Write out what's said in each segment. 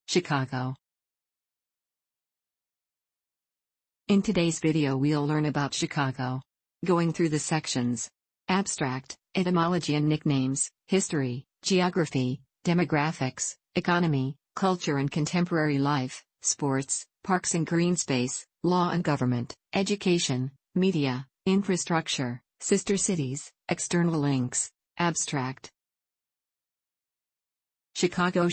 Chicago. In today's video we'll learn about Chicago. Going through the sections: abstract, etymology and nicknames, history, geography, demographics, economy, culture and contemporary life, sports, parks and greenspace, law and government, education, media, infrastructure, sister cities, external links. Abstract. Chicago,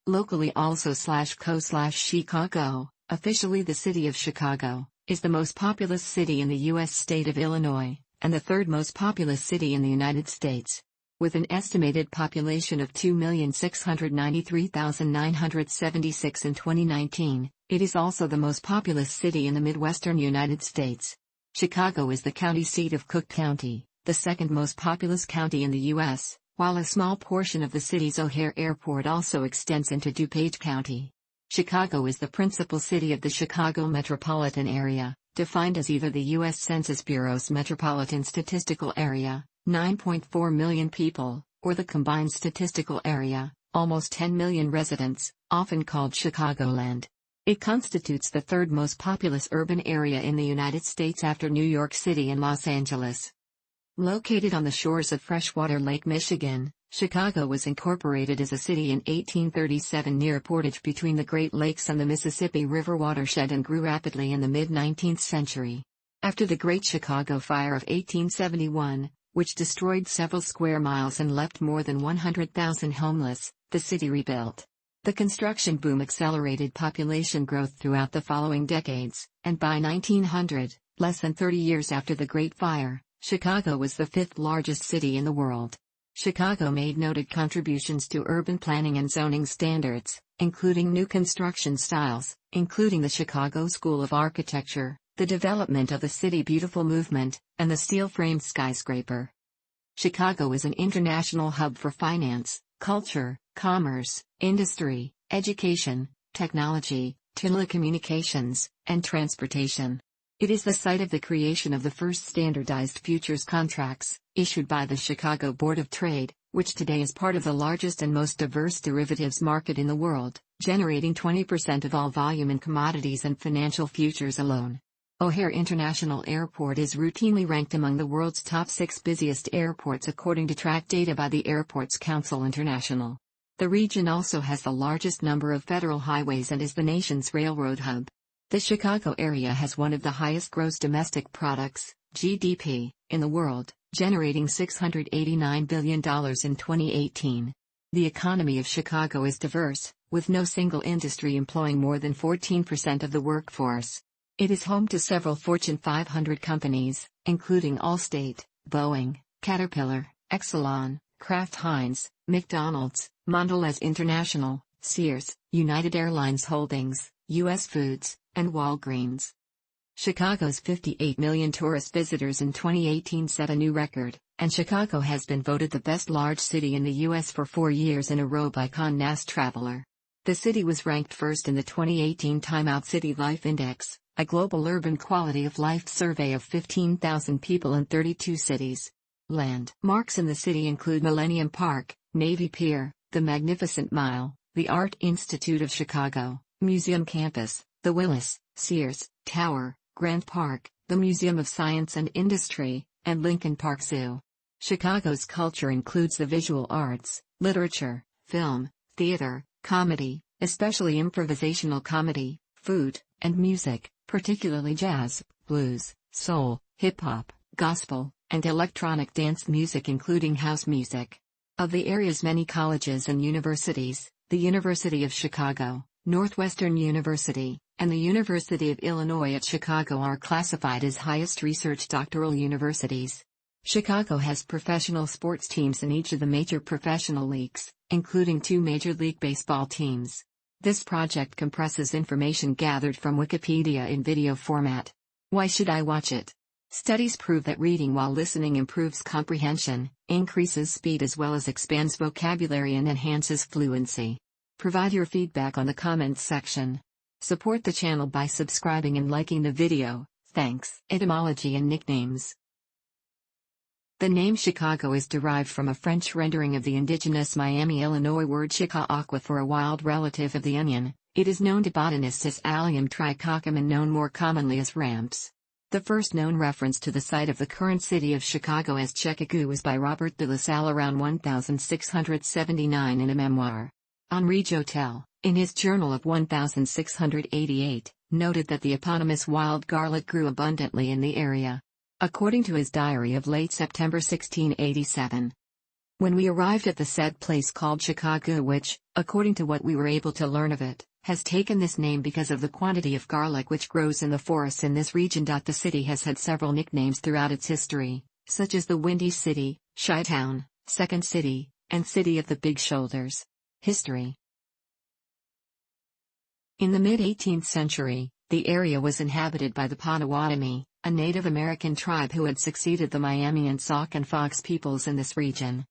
locally also /co/Chicago, officially the city of Chicago, is the most populous city in the U.S. state of Illinois, and the third most populous city in the United States. With an estimated population of 2,693,976 in 2019, it is also the most populous city in the Midwestern United States. Chicago is the county seat of Cook County, the second most populous county in the U.S., while a small portion of the city's O'Hare Airport also extends into DuPage County. Chicago is the principal city of the Chicago metropolitan area, defined as either the U.S. Census Bureau's Metropolitan Statistical Area, 9.4 million people, or the Combined Statistical Area, almost 10 million residents, often called Chicagoland. It constitutes the third most populous urban area in the United States after New York City and Los Angeles. Located on the shores of freshwater Lake Michigan, Chicago was incorporated as a city in 1837 near Portage between the Great Lakes and the Mississippi River watershed and grew rapidly in the mid-19th century. After the Great Chicago Fire of 1871, which destroyed several square miles and left more than 100,000 homeless, the city rebuilt. The construction boom accelerated population growth throughout the following decades, and by 1900, less than 30 years after the Great Fire, Chicago was the fifth largest city in the world. Chicago made noted contributions to urban planning and zoning standards, including new construction styles, including the Chicago School of Architecture, the development of the City Beautiful movement, and the steel-framed skyscraper. Chicago is an international hub for finance, culture, commerce, industry, education, technology, telecommunications, and transportation. It is the site of the creation of the first standardized futures contracts, issued by the Chicago Board of Trade, which today is part of the largest and most diverse derivatives market in the world, generating 20% of all volume in commodities and financial futures alone. O'Hare International Airport is routinely ranked among the world's top 6 busiest airports according to track data by the Airports Council International. The region also has the largest number of federal highways and is the nation's railroad hub. The Chicago area has one of the highest gross domestic products, GDP, in the world, generating $689 billion in 2018. The economy of Chicago is diverse, with no single industry employing more than 14% of the workforce. It is home to several Fortune 500 companies, including Allstate, Boeing, Caterpillar, Exelon, Kraft Heinz, McDonald's, Mondelez International, Sears, United Airlines Holdings, U.S. Foods, and Walgreens. Chicago's 58 million tourist visitors in 2018 set a new record, and Chicago has been voted the best large city in the U.S. for 4 years in a row by Condé Nast Traveler. The city was ranked first in the 2018 Time Out City Life Index, a global urban quality of life survey of 15,000 people in 32 cities. Landmarks in the city include Millennium Park, Navy Pier, the Magnificent Mile, the Art Institute of Chicago, Museum Campus, the Willis, Sears, Tower, Grant Park, the Museum of Science and Industry, and Lincoln Park Zoo. Chicago's culture includes the visual arts, literature, film, theater, comedy, especially improvisational comedy, food, and music, particularly jazz, blues, soul, hip-hop, gospel, and electronic dance music including house music. Of the area's many colleges and universities, the University of Chicago, Northwestern University, and the University of Illinois at Chicago are classified as highest research doctoral universities. Chicago has professional sports teams in each of the major professional leagues, including 2 Major League Baseball teams. This project compresses information gathered from Wikipedia in video format. Why should I watch it? Studies prove that reading while listening improves comprehension, increases speed as well as expands vocabulary and enhances fluency. Provide your feedback on the comments section. Support the channel by subscribing and liking the video. Thanks. Etymology and nicknames. The name Chicago is derived from a French rendering of the indigenous Miami, Illinois word chica-aqua for a wild relative of the onion. It is known to botanists as Allium tricoccum and known more commonly as ramps. The first known reference to the site of the current city of Chicago as Chicagoo was by Robert de La Salle around 1679 in a memoir. Henri Joutel, in his journal of 1688, noted that the eponymous wild garlic grew abundantly in the area. According to his diary of late September 1687. When we arrived at the said place called Chicago, which, according to what we were able to learn of it, has taken this name because of the quantity of garlic which grows in the forests in this region. The city has had several nicknames throughout its history, such as the Windy City, Chi-Town, Second City, and City of the Big Shoulders. History. In the mid-18th century, the area was inhabited by the Potawatomi, a Native American tribe who had succeeded the Miami and Sauk and Fox peoples in this region.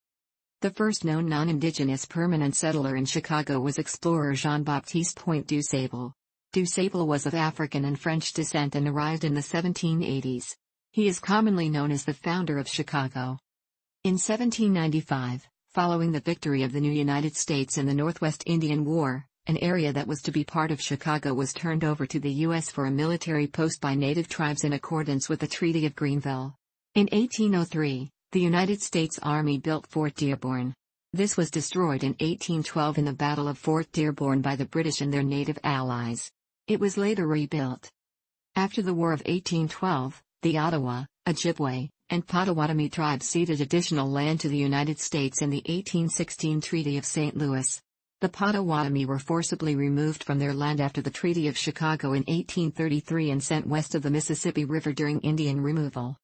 The first known non-indigenous permanent settler in Chicago was explorer Jean-Baptiste Point du Sable. Du Sable was of African and French descent and arrived in the 1780s. He is commonly known as the founder of Chicago. In 1795, following the victory of the new United States in the Northwest Indian War, an area that was to be part of Chicago was turned over to the U.S. for a military post by native tribes in accordance with the Treaty of Greenville. In 1803, the United States Army built Fort Dearborn. This was destroyed in 1812 in the Battle of Fort Dearborn by the British and their native allies. It was later rebuilt. After the War of 1812, the Ottawa, Ojibwe, and Potawatomi tribes ceded additional land to the United States in the 1816 Treaty of St. Louis. The Potawatomi were forcibly removed from their land after the Treaty of Chicago in 1833 and sent west of the Mississippi River during Indian removal.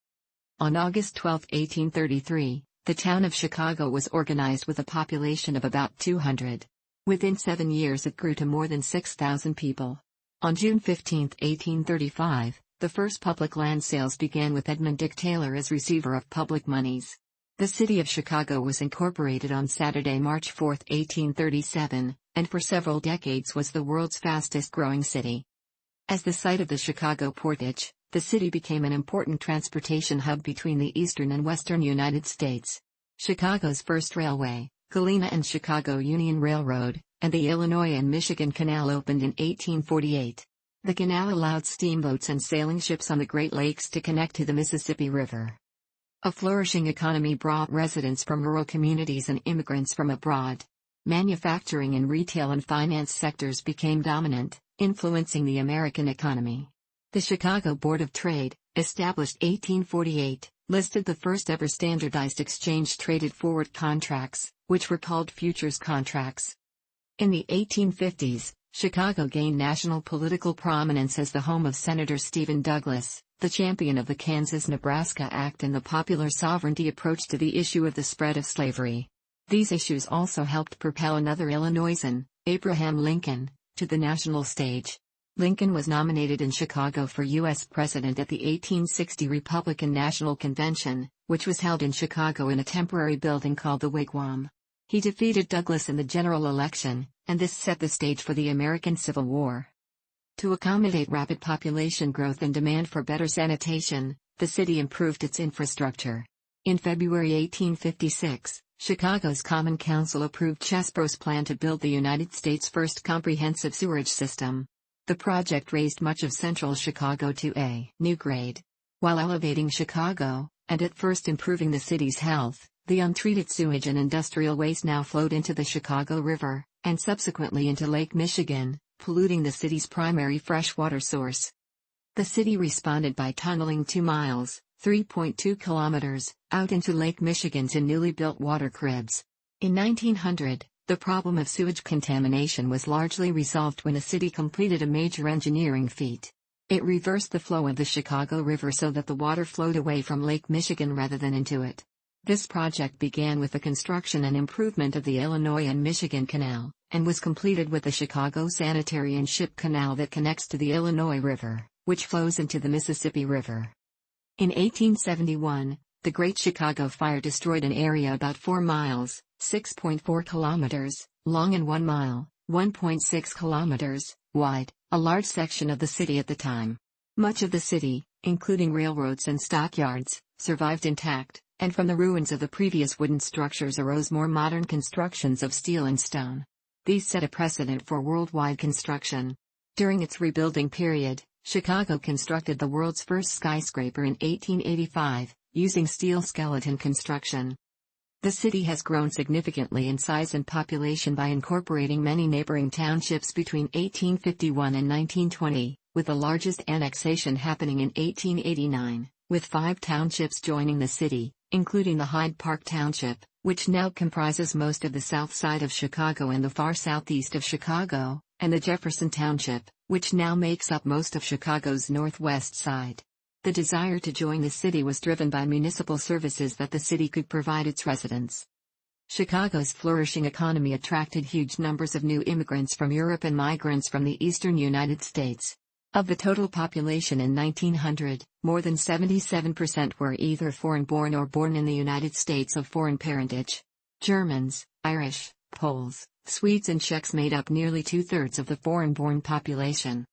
On August 12, 1833, the town of Chicago was organized with a population of about 200. Within 7 years it grew to more than 6,000 people. On June 15, 1835, the first public land sales began with Edmund Dick Taylor as receiver of public moneys. The city of Chicago was incorporated on Saturday, March 4, 1837, and for several decades was the world's fastest-growing city. As the site of the Chicago Portage, the city became an important transportation hub between the eastern and western United States. Chicago's first railway, Galena and Chicago Union Railroad, and the Illinois and Michigan Canal opened in 1848. The canal allowed steamboats and sailing ships on the Great Lakes to connect to the Mississippi River. A flourishing economy brought residents from rural communities and immigrants from abroad. Manufacturing and retail and finance sectors became dominant, influencing the American economy. The Chicago Board of Trade, established 1848, listed the first ever standardized exchange-traded forward contracts, which were called futures contracts. In the 1850s, Chicago gained national political prominence as the home of Senator Stephen Douglas, the champion of the Kansas-Nebraska Act and the popular sovereignty approach to the issue of the spread of slavery. These issues also helped propel another Illinoisan, Abraham Lincoln, to the national stage. Lincoln was nominated in Chicago for U.S. President at the 1860 Republican National Convention, which was held in Chicago in a temporary building called the Wigwam. He defeated Douglas in the general election, and this set the stage for the American Civil War. To accommodate rapid population growth and demand for better sanitation, the city improved its infrastructure. In February 1856, Chicago's Common Council approved Chesebro's plan to build the United States' first comprehensive sewerage system. The project raised much of central Chicago to a new grade. While elevating Chicago, and at first improving the city's health, the untreated sewage and industrial waste now flowed into the Chicago River, and subsequently into Lake Michigan, polluting the city's primary freshwater source. The city responded by tunneling 2 miles, 3.2 kilometers, out into Lake Michigan to newly built water cribs. In 1900, the problem of sewage contamination was largely resolved when the city completed a major engineering feat. It reversed the flow of the Chicago River so that the water flowed away from Lake Michigan rather than into it. This project began with the construction and improvement of the Illinois and Michigan Canal, and was completed with the Chicago Sanitary and Ship Canal that connects to the Illinois River, which flows into the Mississippi River. In 1871, the Great Chicago Fire destroyed an area about 4 miles, 6.4 kilometers, long and 1 mile, 1.6 kilometers, wide, a large section of the city at the time. Much of the city, including railroads and stockyards, survived intact, and from the ruins of the previous wooden structures arose more modern constructions of steel and stone. These set a precedent for worldwide construction. During its rebuilding period, Chicago constructed the world's first skyscraper in 1885, using steel skeleton construction. The city has grown significantly in size and population by incorporating many neighboring townships between 1851 and 1920, with the largest annexation happening in 1889, with 5 townships joining the city, including the Hyde Park Township, which now comprises most of the south side of Chicago and the far southeast of Chicago, and the Jefferson Township, which now makes up most of Chicago's northwest side. The desire to join the city was driven by municipal services that the city could provide its residents. Chicago's flourishing economy attracted huge numbers of new immigrants from Europe and migrants from the eastern United States. Of the total population in 1900, more than 77% were either foreign-born or born in the United States of foreign parentage. Germans, Irish, Poles, Swedes and Czechs made up nearly 2/3 of the foreign-born population.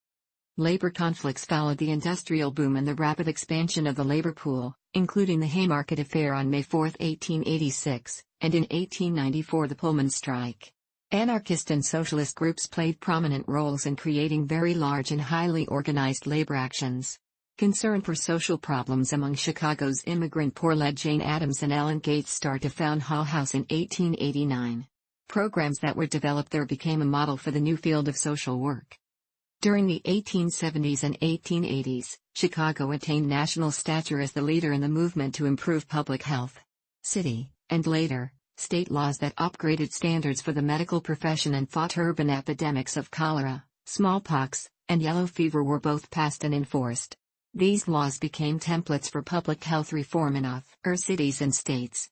Labor conflicts followed the industrial boom and the rapid expansion of the labor pool, including the Haymarket Affair on May 4, 1886, and in 1894 the Pullman Strike. Anarchist and socialist groups played prominent roles in creating very large and highly organized labor actions. Concern for social problems among Chicago's immigrant poor led Jane Addams and Ellen Gates Starr to found Hull House in 1889. Programs that were developed there became a model for the new field of social work. During the 1870s and 1880s, Chicago attained national stature as the leader in the movement to improve public health. City, and later, state laws that upgraded standards for the medical profession and fought urban epidemics of cholera, smallpox, and yellow fever were both passed and enforced. These laws became templates for public health reform in other cities and states.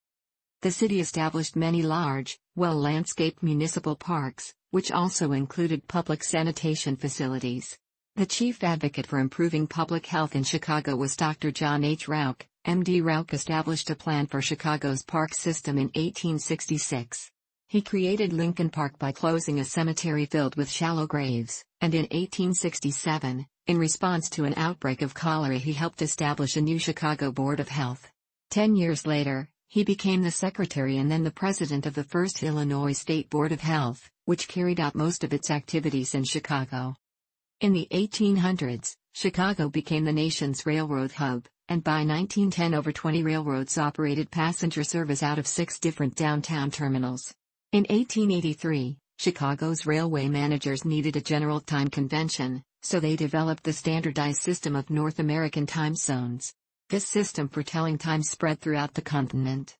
The city established many large, well-landscaped municipal parks, which also included public sanitation facilities. The chief advocate for improving public health in Chicago was Dr. John H. Rauch. M.D. Rauch established a plan for Chicago's park system in 1866. He created Lincoln Park by closing a cemetery filled with shallow graves, and in 1867, in response to an outbreak of cholera, he helped establish a new Chicago Board of Health. 10 years later, he became the secretary and then the president of the first Illinois State Board of Health, which carried out most of its activities in Chicago. In the 1800s, Chicago became the nation's railroad hub, and by 1910 over 20 railroads operated passenger service out of 6 different downtown terminals. In 1883, Chicago's railway managers needed a general time convention, so they developed the standardized system of North American time zones. This system for telling time spread throughout the continent.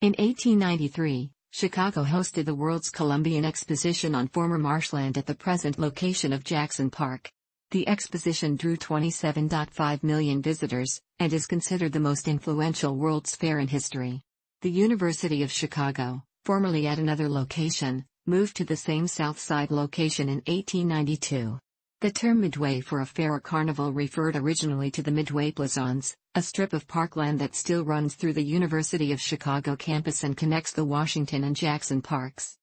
In 1893, Chicago hosted the World's Columbian Exposition on former marshland at the present location of Jackson Park. The exposition drew 27.5 million visitors, and is considered the most influential World's Fair in history. The University of Chicago, formerly at another location, moved to the same South Side location in 1892. The term Midway for a fair or carnival referred originally to the Midway Plazons, a strip of parkland that still runs through the University of Chicago campus and connects the Washington and Jackson parks.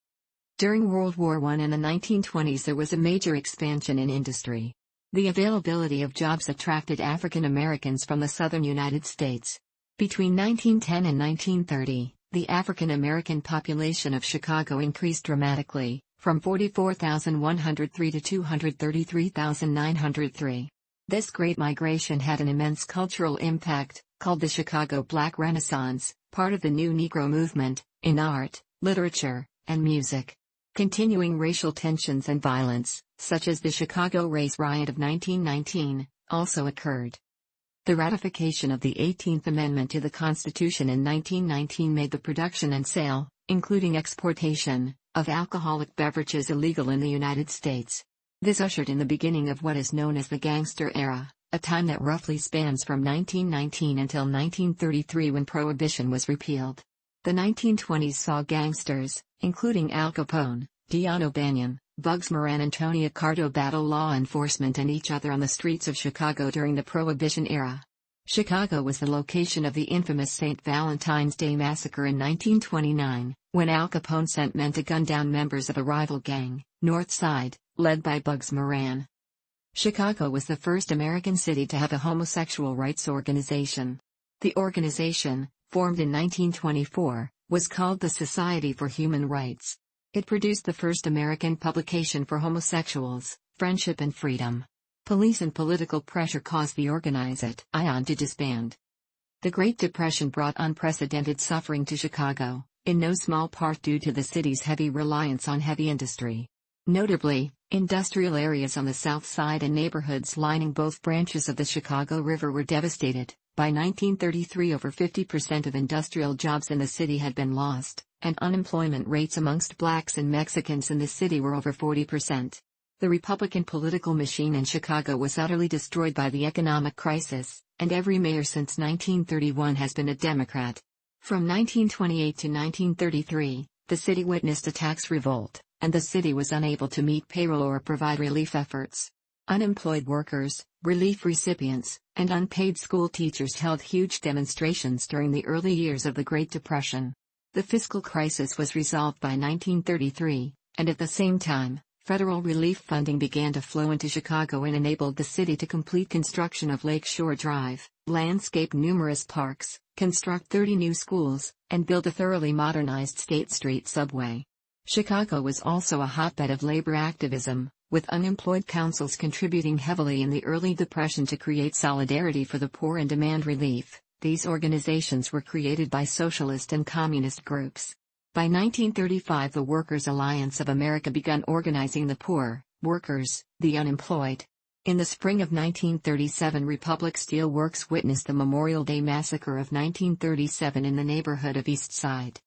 During World War I and the 1920s there was a major expansion in industry. The availability of jobs attracted African Americans from the southern United States. Between 1910 and 1930, the African American population of Chicago increased dramatically, from 44,103 to 233,903. This great migration had an immense cultural impact, called the Chicago Black Renaissance, part of the new Negro movement, in art, literature, and music. Continuing racial tensions and violence, such as the Chicago Race Riot of 1919, also occurred. The ratification of the 18th Amendment to the Constitution in 1919 made the production and sale, including exportation, of alcoholic beverages illegal in the United States. This ushered in the beginning of what is known as the gangster era, a time that roughly spans from 1919 until 1933 when Prohibition was repealed. The 1920s saw gangsters, including Al Capone, Dion O'Banion, Bugs Moran and Tony Accardo battle law enforcement and each other on the streets of Chicago during the Prohibition era. Chicago was the location of the infamous St. Valentine's Day Massacre in 1929, when Al Capone sent men to gun down members of a rival gang, North Side, led by Bugs Moran. Chicago was the first American city to have a homosexual rights organization. The organization, formed in 1924, was called the Society for Human Rights. It produced the first American publication for homosexuals, Friendship and Freedom. Police and political pressure caused the organized ION to disband. The Great Depression brought unprecedented suffering to Chicago, in no small part due to the city's heavy reliance on heavy industry. Notably, industrial areas on the south side and neighborhoods lining both branches of the Chicago River were devastated. By 1933, over 50% of industrial jobs in the city had been lost, and unemployment rates amongst blacks and Mexicans in the city were over 40%. The Republican political machine in Chicago was utterly destroyed by the economic crisis, and every mayor since 1931 has been a Democrat. From 1928 to 1933, the city witnessed a tax revolt, and the city was unable to meet payroll or provide relief efforts. Unemployed workers, relief recipients, and unpaid school teachers held huge demonstrations during the early years of the Great Depression. The fiscal crisis was resolved by 1933, and at the same time, federal relief funding began to flow into Chicago and enabled the city to complete construction of Lakeshore Drive, landscape numerous parks, construct 30 new schools, and build a thoroughly modernized State Street subway. Chicago was also a hotbed of labor activism, with unemployed councils contributing heavily in the early Depression to create solidarity for the poor and demand relief. These organizations were created by socialist and communist groups. By 1935, the Workers' Alliance of America began organizing the poor, workers, the unemployed. In the spring of 1937, Republic Steel Works witnessed the Memorial Day Massacre of 1937 in the neighborhood of East Side.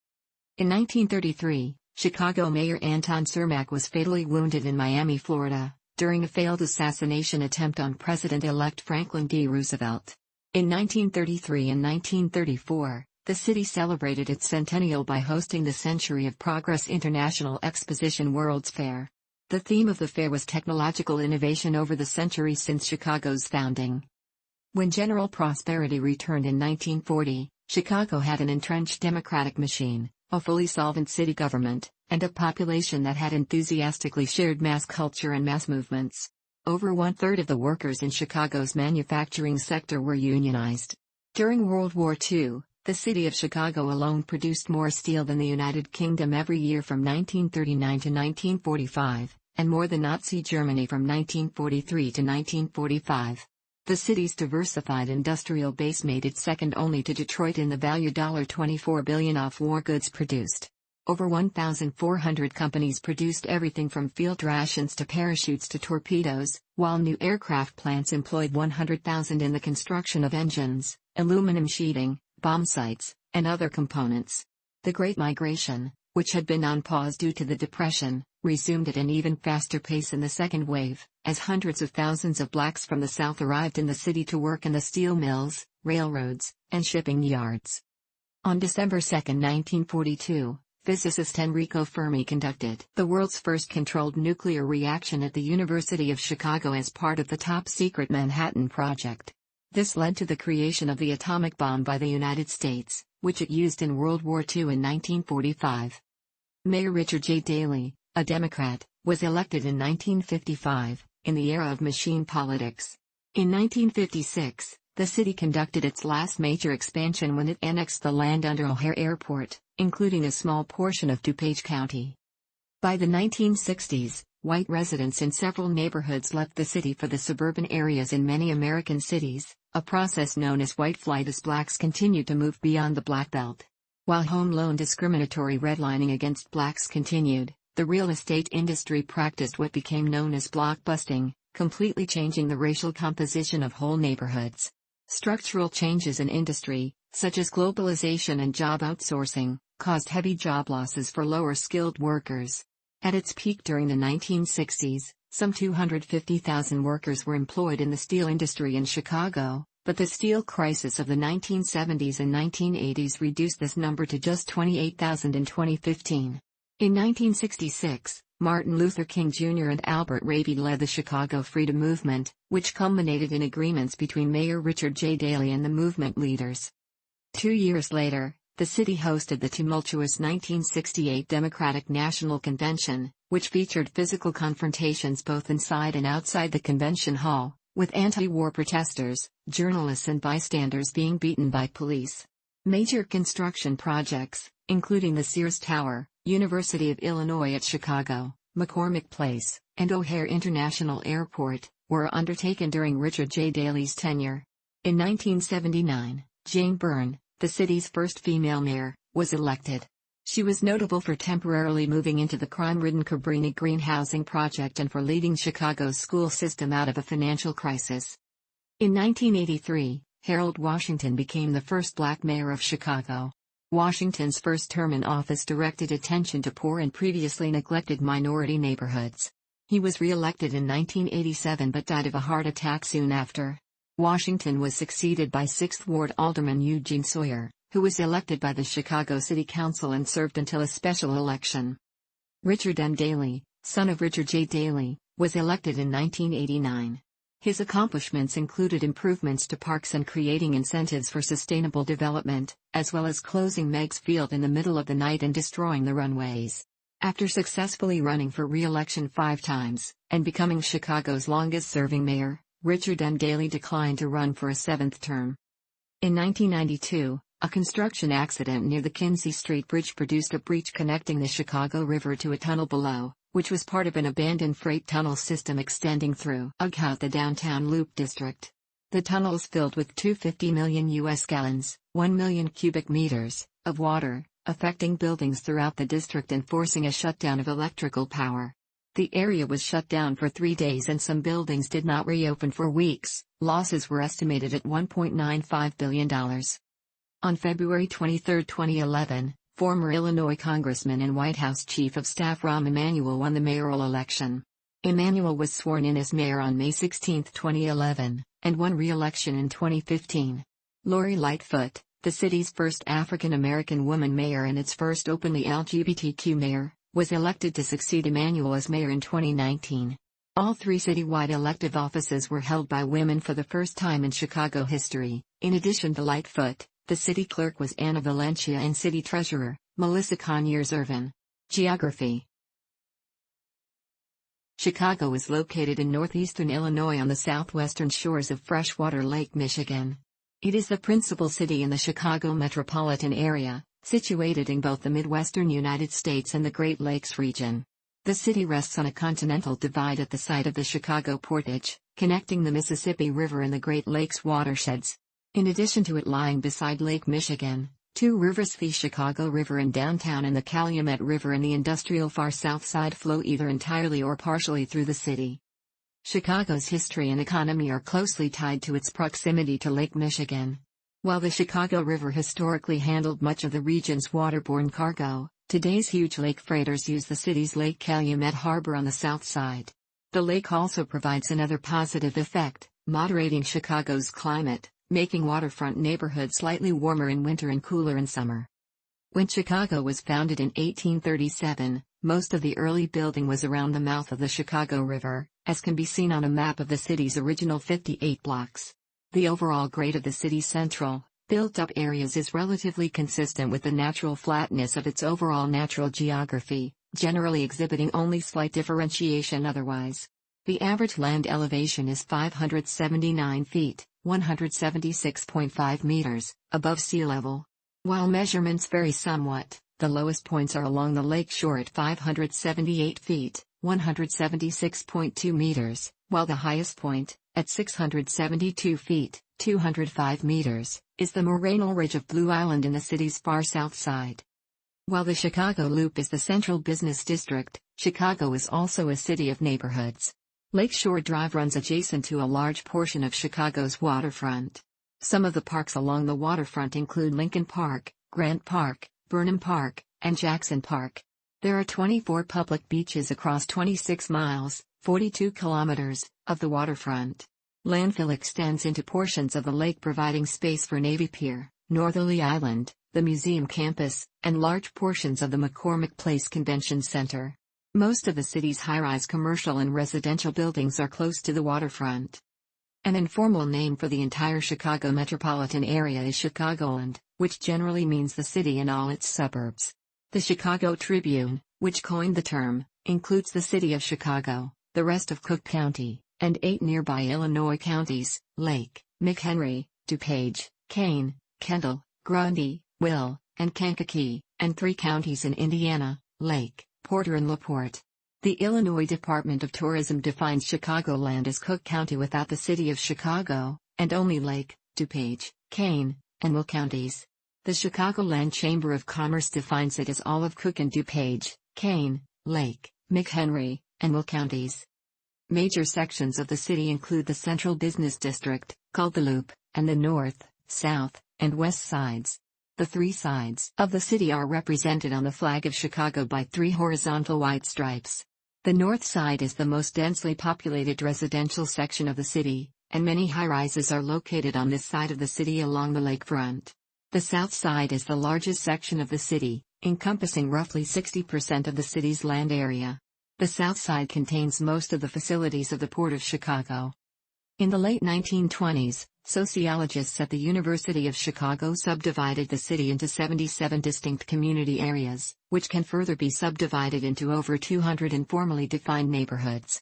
In 1933, Chicago Mayor Anton Cermak was fatally wounded in Miami, Florida, during a failed assassination attempt on President-elect Franklin D. Roosevelt. In 1933 and 1934, the city celebrated its centennial by hosting the Century of Progress International Exposition World's Fair. The theme of the fair was technological innovation over the century since Chicago's founding. When general prosperity returned in 1940, Chicago had an entrenched democratic machine, a fully solvent city government, and a population that had enthusiastically shared mass culture and mass movements. Over one-third of the workers in Chicago's manufacturing sector were unionized. During World War II, the city of Chicago alone produced more steel than the United Kingdom every year from 1939 to 1945, and more than Nazi Germany from 1943 to 1945. The city's diversified industrial base made it second only to Detroit in the value $24 billion of war goods produced. Over 1,400 companies produced everything from field rations to parachutes to torpedoes, while new aircraft plants employed 100,000 in the construction of engines, aluminum sheeting, bomb sights, and other components. The Great Migration, which had been on pause due to the Depression, resumed at an even faster pace in the second wave, as hundreds of thousands of blacks from the South arrived in the city to work in the steel mills, railroads, and shipping yards. On December 2, 1942, physicist Enrico Fermi conducted the world's first controlled nuclear reaction at the University of Chicago as part of the top-secret Manhattan Project. This led to the creation of the atomic bomb by the United States, which it used in World War II in 1945. Mayor Richard J. Daley, a Democrat, was elected in 1955, in the era of machine politics. In 1956, the city conducted its last major expansion when it annexed the land under O'Hare Airport, including a small portion of DuPage County. By the 1960s, white residents in several neighborhoods left the city for the suburban areas in many American cities, a process known as white flight as blacks continued to move beyond the Black Belt. While home loan discriminatory redlining against blacks continued, the real estate industry practiced what became known as block busting, completely changing the racial composition of whole neighborhoods. Structural changes in industry, such as globalization and job outsourcing, caused heavy job losses for lower-skilled workers. At its peak during the 1960s, some 250,000 workers were employed in the steel industry in Chicago, but the steel crisis of the 1970s and 1980s reduced this number to just 28,000 in 2015. In 1966, Martin Luther King Jr. and Albert Raby led the Chicago Freedom Movement, which culminated in agreements between Mayor Richard J. Daley and the movement leaders. 2 years later, the city hosted the tumultuous 1968 Democratic National Convention, which featured physical confrontations both inside and outside the convention hall, with anti-war protesters, journalists and bystanders being beaten by police. Major construction projects, including the Sears Tower, University of Illinois at Chicago, McCormick Place, and O'Hare International Airport, were undertaken during Richard J. Daley's tenure. In 1979, Jane Byrne, the city's first female mayor, was elected. She was notable for temporarily moving into the crime-ridden Cabrini Green housing project and for leading Chicago's school system out of a financial crisis. In 1983, Harold Washington became the first black mayor of Chicago. Washington's first term in office directed attention to poor and previously neglected minority neighborhoods. He was re-elected in 1987 but died of a heart attack soon after. Washington was succeeded by 6th Ward Alderman Eugene Sawyer, who was elected by the Chicago City Council and served until a special election. Richard M. Daley, son of Richard J. Daley, was elected in 1989. His accomplishments included improvements to parks and creating incentives for sustainable development, as well as closing Meigs Field in the middle of the night and destroying the runways. After successfully running for re-election 5 times, and becoming Chicago's longest-serving mayor, Richard M. Daley declined to run for a 7th term. In 1992, a construction accident near the Kinsey Street Bridge produced a breach connecting the Chicago River to a tunnel below, which was part of an abandoned freight tunnel system extending through the downtown Loop District. The tunnels filled with 250 million U.S. gallons, 1 million cubic meters, of water, affecting buildings throughout the district and forcing a shutdown of electrical power. The area was shut down for 3 days and some buildings did not reopen for weeks. Losses were estimated at $1.95 billion. On February 23, 2011, former Illinois Congressman and White House Chief of Staff Rahm Emanuel won the mayoral election. Emanuel was sworn in as mayor on May 16, 2011, and won re-election in 2015. Lori Lightfoot, the city's first African-American woman mayor and its first openly LGBTQ mayor, was elected to succeed Emanuel as mayor in 2019. All 3 citywide elective offices were held by women for the first time in Chicago history. In addition to Lightfoot, the city clerk was Anna Valencia and city treasurer, Melissa Conyers-Irvin. Geography. Chicago is located in northeastern Illinois on the southwestern shores of freshwater Lake Michigan. It is the principal city in the Chicago metropolitan area, situated in both the Midwestern United States and the Great Lakes region. The city rests on a continental divide at the site of the Chicago Portage, connecting the Mississippi River and the Great Lakes watersheds. In addition to it lying beside Lake Michigan, 2 rivers, the Chicago River in downtown and the Calumet River in the industrial far south side, flow either entirely or partially through the city. Chicago's history and economy are closely tied to its proximity to Lake Michigan. While the Chicago River historically handled much of the region's waterborne cargo, today's huge lake freighters use the city's Lake Calumet Harbor on the south side. The lake also provides another positive effect, moderating Chicago's climate, making waterfront neighborhoods slightly warmer in winter and cooler in summer. When Chicago was founded in 1837, most of the early building was around the mouth of the Chicago River, as can be seen on a map of the city's original 58 blocks. The overall grade of the city's central, built-up areas is relatively consistent with the natural flatness of its overall natural geography, generally exhibiting only slight differentiation otherwise. The average land elevation is 579 feet, 176.5 meters, above sea level. While measurements vary somewhat, the lowest points are along the lake shore at 578 feet, 176.2 meters, while the highest point, at 672 feet, 205 meters, is the morainal ridge of Blue Island in the city's far south side. While the Chicago Loop is the central business district, Chicago is also a city of neighborhoods. Lakeshore Drive runs adjacent to a large portion of Chicago's waterfront. Some of the parks along the waterfront include Lincoln Park, Grant Park, Burnham Park, and Jackson Park. There are 24 public beaches across 26 miles, 42 kilometers, of the waterfront. Landfill extends into portions of the lake, providing space for Navy Pier, Northerly Island, the museum campus, and large portions of the McCormick Place Convention Center. Most of the city's high-rise commercial and residential buildings are close to the waterfront. An informal name for the entire Chicago metropolitan area is Chicagoland, which generally means the city and all its suburbs. The Chicago Tribune, which coined the term, includes the city of Chicago, the rest of Cook County, and 8 nearby Illinois counties: Lake, McHenry, DuPage, Kane, Kendall, Grundy, Will, and Kankakee, and 3 counties in Indiana: Lake, Porter and LaPorte. The Illinois Department of Tourism defines Chicagoland as Cook County without the city of Chicago, and only Lake, DuPage, Kane, and Will counties. The Chicagoland Chamber of Commerce defines it as all of Cook and DuPage, Kane, Lake, McHenry, and Will counties. Major sections of the city include the Central Business District, called the Loop, and the north, south, and west sides. The 3 sides of the city are represented on the flag of Chicago by 3 horizontal white stripes. The north side is the most densely populated residential section of the city, and many high-rises are located on this side of the city along the lakefront. The south side is the largest section of the city, encompassing roughly 60% of the city's land area. The south side contains most of the facilities of the Port of Chicago. In the late 1920s, sociologists at the University of Chicago subdivided the city into 77 distinct community areas, which can further be subdivided into over 200 informally defined neighborhoods.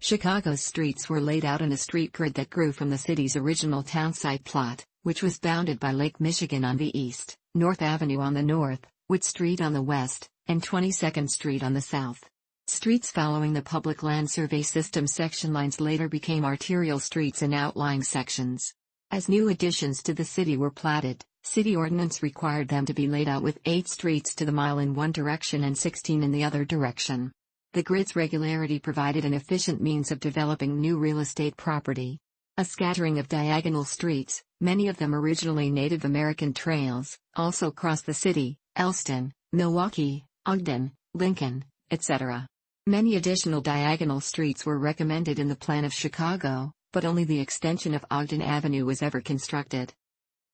Chicago's streets were laid out in a street grid that grew from the city's original townsite plot, which was bounded by Lake Michigan on the east, North Avenue on the north, Witt Street on the west, and 22nd Street on the south. Streets following the Public Land Survey System section lines later became arterial streets in outlying sections. As new additions to the city were platted, city ordinance required them to be laid out with 8 streets to the mile in one direction and 16 in the other direction. The grid's regularity provided an efficient means of developing new real estate property. A scattering of diagonal streets, many of them originally Native American trails, also cross the city: Elston, Milwaukee, Ogden, Lincoln, etc. Many additional diagonal streets were recommended in the plan of Chicago, but only the extension of Ogden Avenue was ever constructed.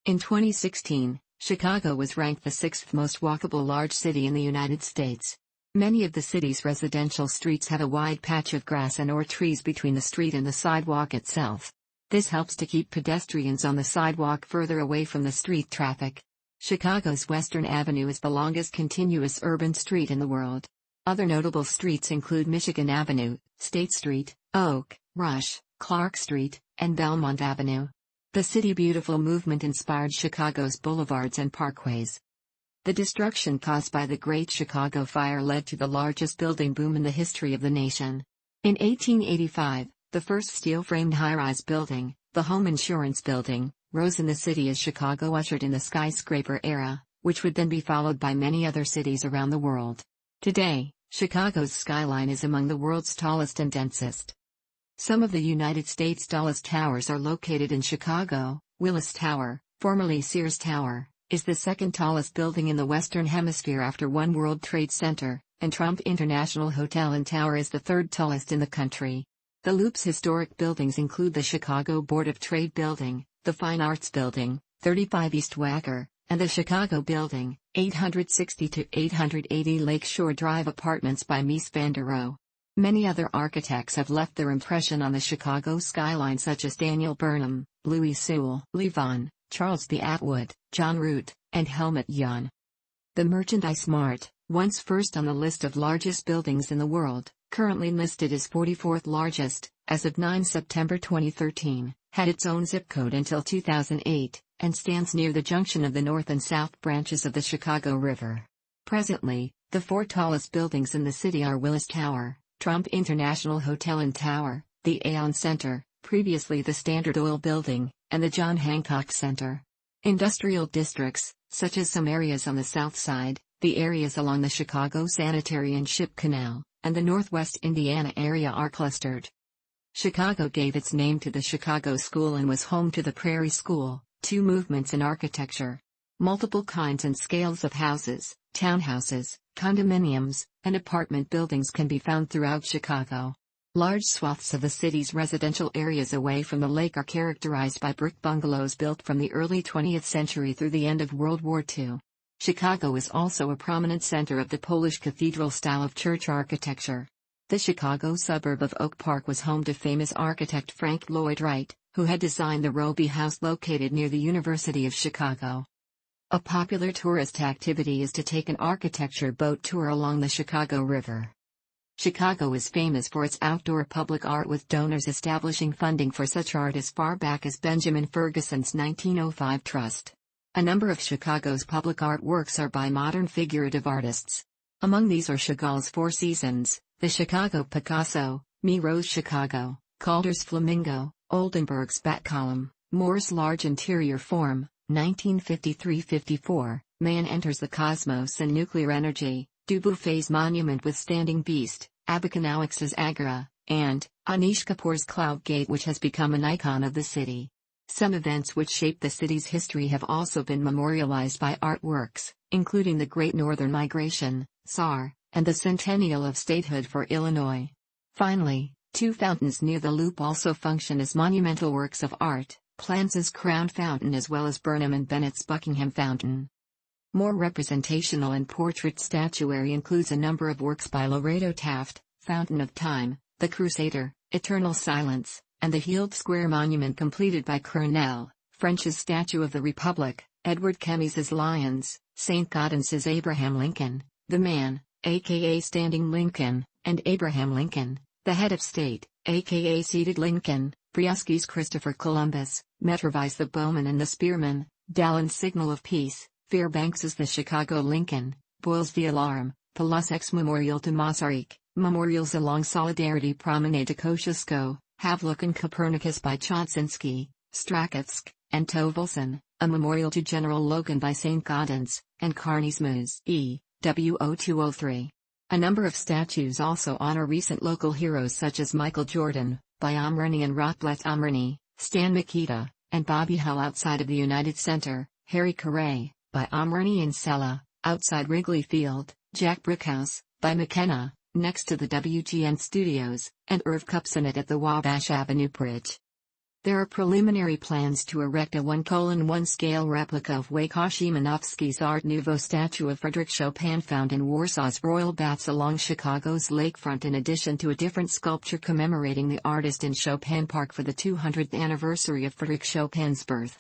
In 2016, Chicago was ranked the 6th most walkable large city in the United States. Many of the city's residential streets have a wide patch of grass and/or trees between the street and the sidewalk itself. This helps to keep pedestrians on the sidewalk further away from the street traffic. Chicago's Western Avenue is the longest continuous urban street in the world. Other notable streets include Michigan Avenue, State Street, Oak, Rush, Clark Street, and Belmont Avenue. The City Beautiful movement inspired Chicago's boulevards and parkways. The destruction caused by the Great Chicago Fire led to the largest building boom in the history of the nation. In 1885, the first steel-framed high-rise building, the Home Insurance Building, rose in the city as Chicago ushered in the skyscraper era, which would then be followed by many other cities around the world. Today, Chicago's skyline is among the world's tallest and densest. Some of the United States' tallest towers are located in Chicago. Willis Tower, formerly Sears Tower, is the second tallest building in the Western Hemisphere after One World Trade Center, and Trump International Hotel and Tower is the third tallest in the country. The Loop's historic buildings include the Chicago Board of Trade Building, the Fine Arts Building, 35 East Wacker, and the Chicago Building, 860-880 Lakeshore Drive Apartments by Mies van der Rohe. Many other architects have left their impression on the Chicago skyline, such as Daniel Burnham, Louis Sewell, Lee Vaughan, Charles B. Atwood, John Root, and Helmut Jahn. The Merchandise Mart, once first on the list of largest buildings in the world, currently listed as 44th largest, as of 9 September 2013, had its own zip code until 2008, and stands near the junction of the north and south branches of the Chicago River. Presently, the 4 tallest buildings in the city are Willis Tower, Trump International Hotel and Tower, the Aon Center, previously the Standard Oil Building, and the John Hancock Center. Industrial districts, such as some areas on the south side, the areas along the Chicago Sanitary and Ship Canal, and the Northwest Indiana area are clustered. Chicago gave its name to the Chicago School and was home to the Prairie School, 2 movements in architecture. Multiple kinds and scales of houses, townhouses, condominiums, and apartment buildings can be found throughout Chicago. Large swaths of the city's residential areas away from the lake are characterized by brick bungalows built from the early 20th century through the end of World War II. Chicago is also a prominent center of the Polish cathedral style of church architecture. The Chicago suburb of Oak Park was home to famous architect Frank Lloyd Wright, who had designed the Roby House located near the University of Chicago. A popular tourist activity is to take an architecture boat tour along the Chicago River. Chicago is famous for its outdoor public art, with donors establishing funding for such art as far back as Benjamin Ferguson's 1905 trust. A number of Chicago's public art works are by modern figurative artists. Among these are Chagall's Four Seasons, the Chicago Picasso, Miro's Chicago, Calder's Flamingo, Oldenburg's Bat Column, Moore's Large Interior Form, 1953-54, Man Enters the Cosmos and Nuclear Energy, Dubufay's Monument with Standing Beast, Abakanowicz' Agora, and Anish Kapoor's Cloud Gate, which has become an icon of the city. Some events which shaped the city's history have also been memorialized by artworks, including the Great Northern Migration, SAR, and the Centennial of Statehood for Illinois. Finally, two fountains near the Loop also function as monumental works of art, Plantz's Crown Fountain as well as Burnham and Bennett's Buckingham Fountain. More representational and portrait statuary includes a number of works by Laredo Taft, Fountain of Time, The Crusader, Eternal Silence, and the Heald Square Monument completed by Cornell, French's Statue of the Republic, Edward Kemys's Lions, St. Gaudens's Abraham Lincoln, the Man, aka Standing Lincoln, and Abraham Lincoln, the Head of State, aka Seated Lincoln, Briuski's Christopher Columbus, Metrovi's the Bowman and the Spearman, Dallon's Signal of Peace, Fairbanks's the Chicago Lincoln, Boyle's the Alarm, Pulasek's Memorial to Masaryk, memorials along Solidarity Promenade to Kosciuszko, Havelock and Copernicus by Chodzinski, Strakowski, and Tovelson, a memorial to General Logan by St. Gaudens, and Carney's Moose W0203. A number of statues also honor recent local heroes such as Michael Jordan, by Omrani and Rotblat Omrani, Stan Mikita, and Bobby Hull outside of the United Center, Harry Carey, by Omrani and Sella, outside Wrigley Field, Jack Brickhouse, by McKenna, next to the WGN Studios, and Irv Kupcinet at the Wabash Avenue Bridge. There are preliminary plans to erect a 1:1 scale replica of Wojciech Szymanowski's Art Nouveau statue of Frédéric Chopin found in Warsaw's Royal Baths along Chicago's lakefront, in addition to a different sculpture commemorating the artist in Chopin Park for the 200th anniversary of Frédéric Chopin's birth.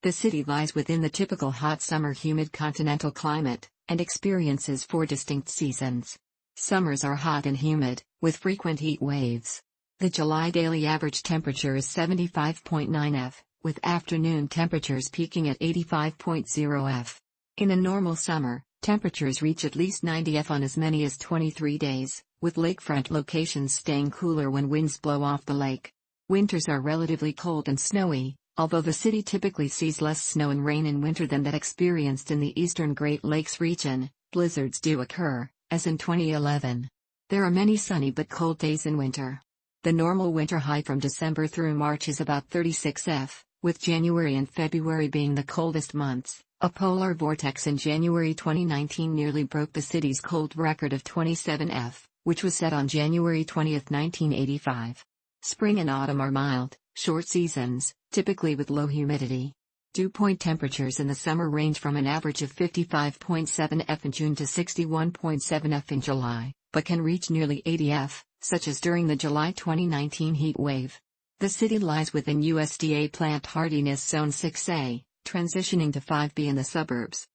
The city lies within the typical hot summer humid continental climate, and experiences 4 distinct seasons. Summers are hot and humid, with frequent heat waves. The July daily average temperature is 75.9 F, with afternoon temperatures peaking at 85.0 F. In a normal summer, temperatures reach at least 90 F on as many as 23 days, with lakefront locations staying cooler when winds blow off the lake. Winters are relatively cold and snowy, although the city typically sees less snow and rain in winter than that experienced in the eastern Great Lakes region. Blizzards do occur, as in 2011. There are many sunny but cold days in winter. The normal winter high from December through March is about 36 F, with January and February being the coldest months. A polar vortex in January 2019 nearly broke the city's cold record of 27 F, which was set on January 20, 1985. Spring and autumn are mild, short seasons, typically with low humidity. Dew point temperatures in the summer range from an average of 55.7 F in June to 61.7 F in July, but can reach nearly 80 F, such as during the July 2019 heat wave. The city lies within USDA Plant Hardiness Zone 6A, transitioning to 5B in the suburbs.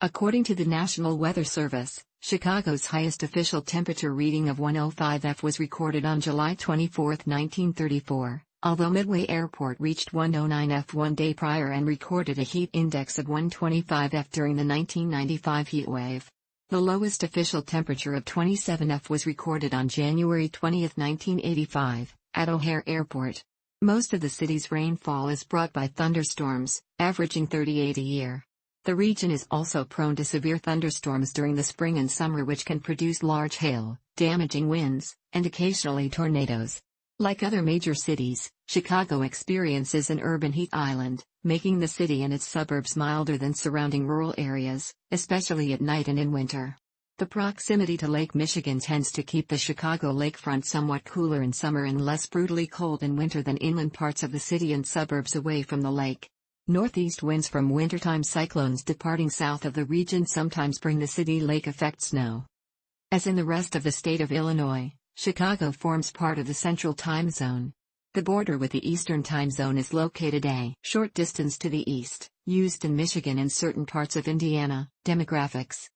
According to the National Weather Service, Chicago's highest official temperature reading of 105 F was recorded on July 24, 1934. Although Midway Airport reached 109 F one day prior and recorded a heat index of 125 F during the 1995 heat wave. The lowest official temperature of 27 F was recorded on January 20, 1985, at O'Hare Airport. Most of the city's rainfall is brought by thunderstorms, averaging 38 a year. The region is also prone to severe thunderstorms during the spring and summer, which can produce large hail, damaging winds, and occasionally tornadoes. Like other major cities, Chicago experiences an urban heat island, making the city and its suburbs milder than surrounding rural areas, especially at night and in winter. The proximity to Lake Michigan tends to keep the Chicago lakefront somewhat cooler in summer and less brutally cold in winter than inland parts of the city and suburbs away from the lake. Northeast winds from wintertime cyclones departing south of the region sometimes bring the city lake effect snow. As in the rest of the state of Illinois, Chicago forms part of the Central Time Zone. The border with the Eastern Time Zone is located a short distance to the east, used in Michigan and certain parts of Indiana. Demographics.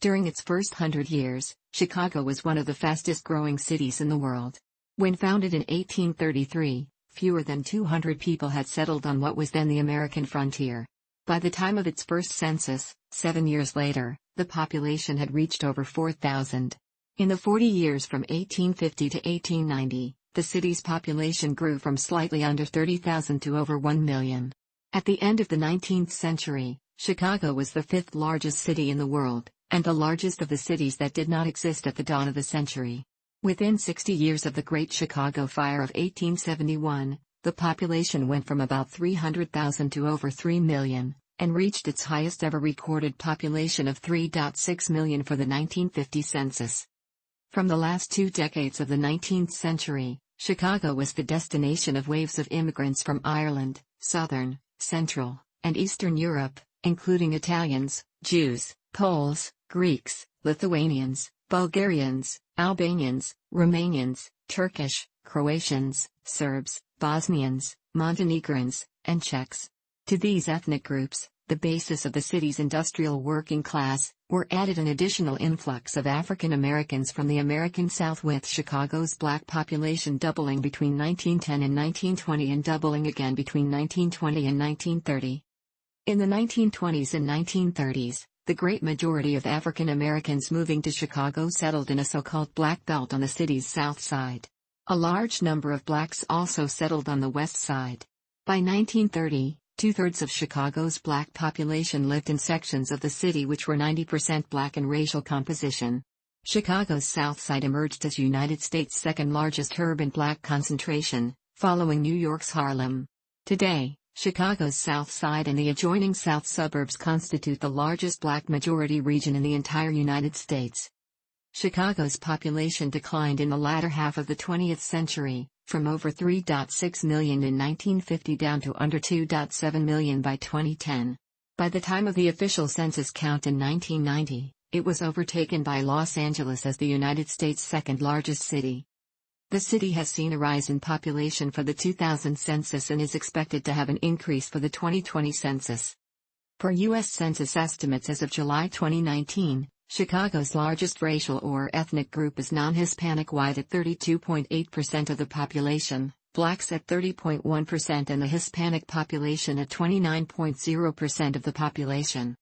During its first 100 years, Chicago was one of the fastest-growing cities in the world. When founded in 1833, fewer than 200 people had settled on what was then the American frontier. By the time of its first census, 7 years later, the population had reached over 4,000. In the 40 years from 1850 to 1890, the city's population grew from slightly under 30,000 to over 1 million. At the end of the 19th century, Chicago was the fifth largest city in the world, and the largest of the cities that did not exist at the dawn of the century. Within 60 years of the Great Chicago Fire of 1871, the population went from about 300,000 to over 3 million, and reached its highest ever recorded population of 3.6 million for the 1950 census. From the last 2 decades of the 19th century, Chicago was the destination of waves of immigrants from Ireland, Southern, Central, and Eastern Europe, including Italians, Jews, Poles, Greeks, Lithuanians, Bulgarians, Albanians, Romanians, Turkish, Croatians, Serbs, Bosnians, Montenegrins, and Czechs. To these ethnic groups, the basis of the city's industrial working class, were added an additional influx of African Americans from the American South, with Chicago's black population doubling between 1910 and 1920 and doubling again between 1920 and 1930. In the 1920s and 1930s, the great majority of African Americans moving to Chicago settled in a so-called Black Belt on the city's south side. A large number of blacks also settled on the west side. By 1930, two-thirds of Chicago's black population lived in sections of the city which were 90% black in racial composition. Chicago's south side emerged as United States' second-largest urban black concentration, following New York's Harlem. Today, Chicago's south side and the adjoining south suburbs constitute the largest black majority region in the entire United States. Chicago's population declined in the latter half of the 20th century, from over 3.6 million in 1950 down to under 2.7 million by 2010. By the time of the official census count in 1990, it was overtaken by Los Angeles as the United States' second-largest city. The city has seen a rise in population for the 2000 census and is expected to have an increase for the 2020 census. Per U.S. Census estimates as of July 2019, Chicago's largest racial or ethnic group is non-Hispanic, white at 32.8% of the population, blacks at 30.1% and the Hispanic population at 29.0% of the population.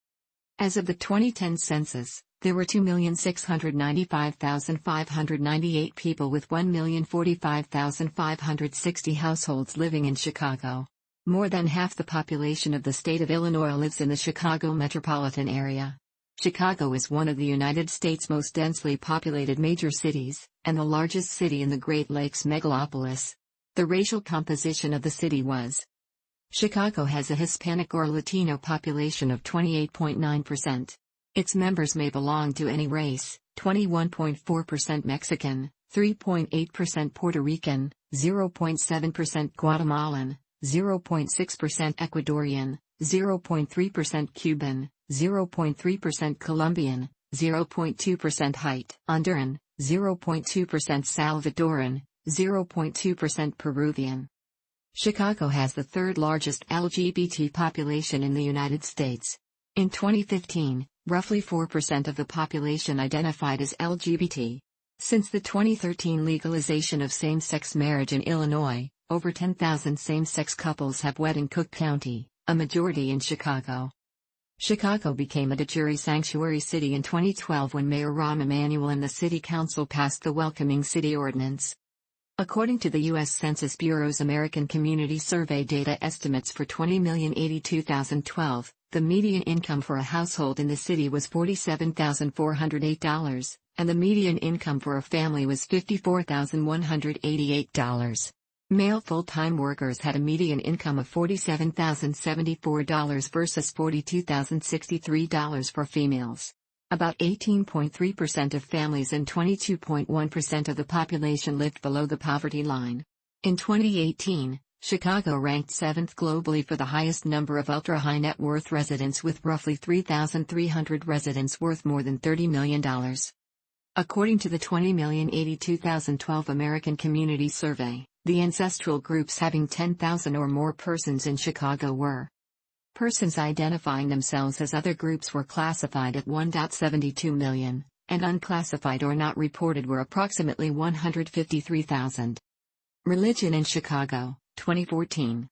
As of the 2010 census, there were 2,695,598 people with 1,045,560 households living in Chicago. More than half the population of the state of Illinois lives in the Chicago metropolitan area. Chicago is one of the United States' most densely populated major cities, and the largest city in the Great Lakes megalopolis. The racial composition of the city was: Chicago has a Hispanic or Latino population of 28.9%. Its members may belong to any race: 21.4% Mexican, 3.8% Puerto Rican, 0.7% Guatemalan, 0.6% Ecuadorian, 0.3% Cuban, 0.3% Colombian, 0.2% Honduran, 0.2% Salvadoran, 0.2% Peruvian. Chicago has the third largest LGBT population in the United States. In 2015, roughly 4% of the population identified as LGBT. Since the 2013 legalization of same-sex marriage in Illinois, over 10,000 same-sex couples have wed in Cook County, a majority in Chicago. Chicago became a de jure sanctuary city in 2012 when Mayor Rahm Emanuel and the City Council passed the Welcoming City Ordinance. According to the U.S. Census Bureau's American Community Survey data estimates for 20,082,012, the median income for a household in the city was $47,408, and the median income for a family was $54,188. Male full-time workers had a median income of $47,074 versus $42,063 for females. About 18.3% of families and 22.1% of the population lived below the poverty line. In 2018, Chicago ranked 7th globally for the highest number of ultra-high net worth residents, with roughly 3,300 residents worth more than $30 million. According to the 20,082,012 American Community Survey, the ancestral groups having 10,000 or more persons in Chicago were: persons identifying themselves as other groups were classified at 1.72 million, and unclassified or not reported were approximately 153,000. Religion in Chicago. 2014.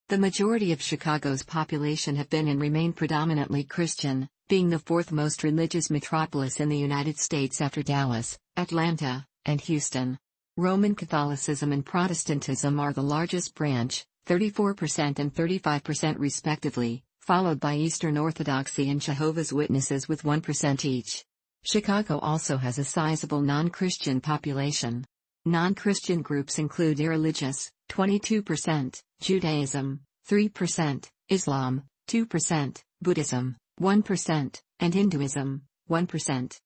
The majority of Chicago's population have been and remain predominantly Christian, being the fourth most religious metropolis in the United States after Dallas, Atlanta, and Houston. Roman Catholicism and Protestantism are the largest branch, 34% and 35% respectively, followed by Eastern Orthodoxy and Jehovah's Witnesses with 1% each. Chicago also has a sizable non-Christian population. Non-Christian groups include irreligious, 22%, Judaism, 3%, Islam, 2%, Buddhism, 1%, and Hinduism, 1%.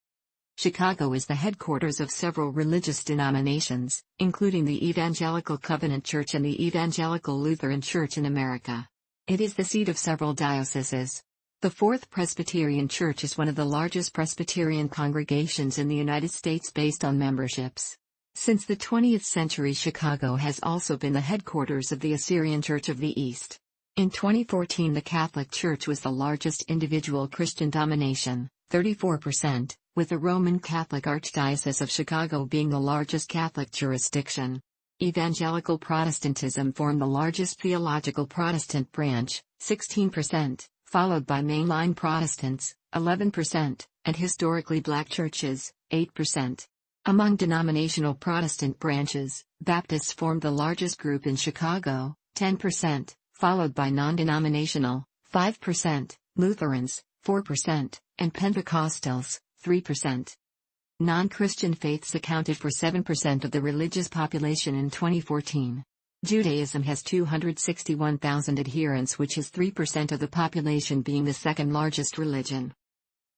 Chicago is the headquarters of several religious denominations, including the Evangelical Covenant Church and the Evangelical Lutheran Church in America. It is the seat of several dioceses. The Fourth Presbyterian Church is one of the largest Presbyterian congregations in the United States based on memberships. Since the 20th century, Chicago has also been the headquarters of the Assyrian Church of the East. In 2014, the Catholic Church was the largest individual Christian domination, 34%, with the Roman Catholic Archdiocese of Chicago being the largest Catholic jurisdiction. Evangelical Protestantism formed the largest theological Protestant branch, 16%, followed by mainline Protestants, 11%, and historically black churches, 8%. Among denominational Protestant branches, Baptists formed the largest group in Chicago, 10%, followed by non-denominational, 5%, Lutherans, 4%, and Pentecostals, 3%. Non-Christian faiths accounted for 7% of the religious population in 2014. Judaism has 261,000 adherents, which is 3% of the population, being the second largest religion.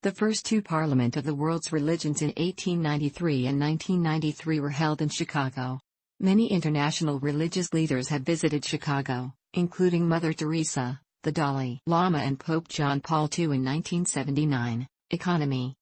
The first two Parliament of the World's Religions in 1893 and 1993 were held in Chicago. Many international religious leaders have visited Chicago, including Mother Teresa, the Dalai Lama and Pope John Paul II in 1979. Economy.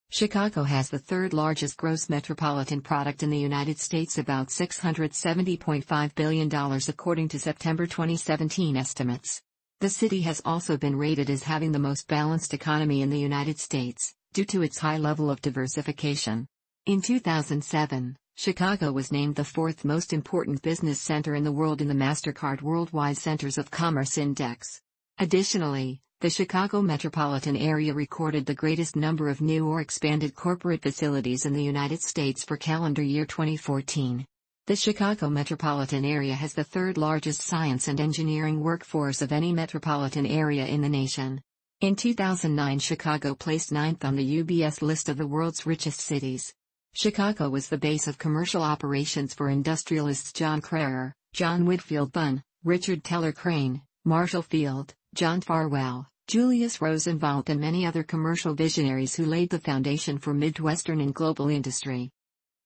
Chicago has the third largest gross metropolitan product in the United States, about $670.5 billion according to September 2017 estimates. The city has also been rated as having the most balanced economy in the United States, due to its high level of diversification. In 2007, Chicago was named the fourth most important business center in the world in the MasterCard Worldwide Centers of Commerce Index. Additionally, the Chicago metropolitan area recorded the greatest number of new or expanded corporate facilities in the United States for calendar year 2014. The Chicago metropolitan area has the third largest science and engineering workforce of any metropolitan area in the nation. In 2009, Chicago placed 9th on the UBS list of the world's richest cities. Chicago was the base of commercial operations for industrialists John Crerar, John Whitfield Bunn, Richard Teller Crane, Marshall Field, John Farwell, Julius Rosenwald, and many other commercial visionaries who laid the foundation for Midwestern and global industry.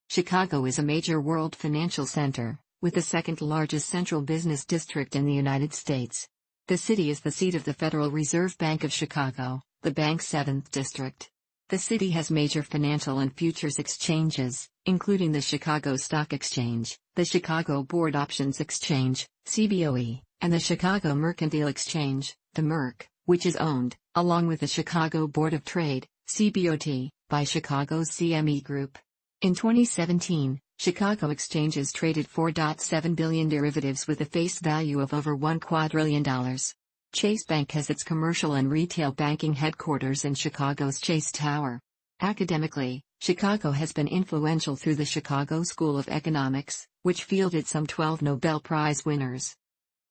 Chicago is a major world financial center, with the second largest central business district in the United States. The city is the seat of the Federal Reserve Bank of Chicago, the bank's 7th district. The city has major financial and futures exchanges, including the Chicago Stock Exchange, the Chicago Board Options Exchange, CBOE, and the Chicago Mercantile Exchange, the MERC, which is owned, along with the Chicago Board of Trade, CBOT, by Chicago's CME Group. In 2017, Chicago exchanges traded 4.7 billion derivatives with a face value of over $1 quadrillion. Chase Bank has its commercial and retail banking headquarters in Chicago's Chase Tower. Academically, Chicago has been influential through the Chicago School of Economics, which fielded some 12 Nobel Prize winners.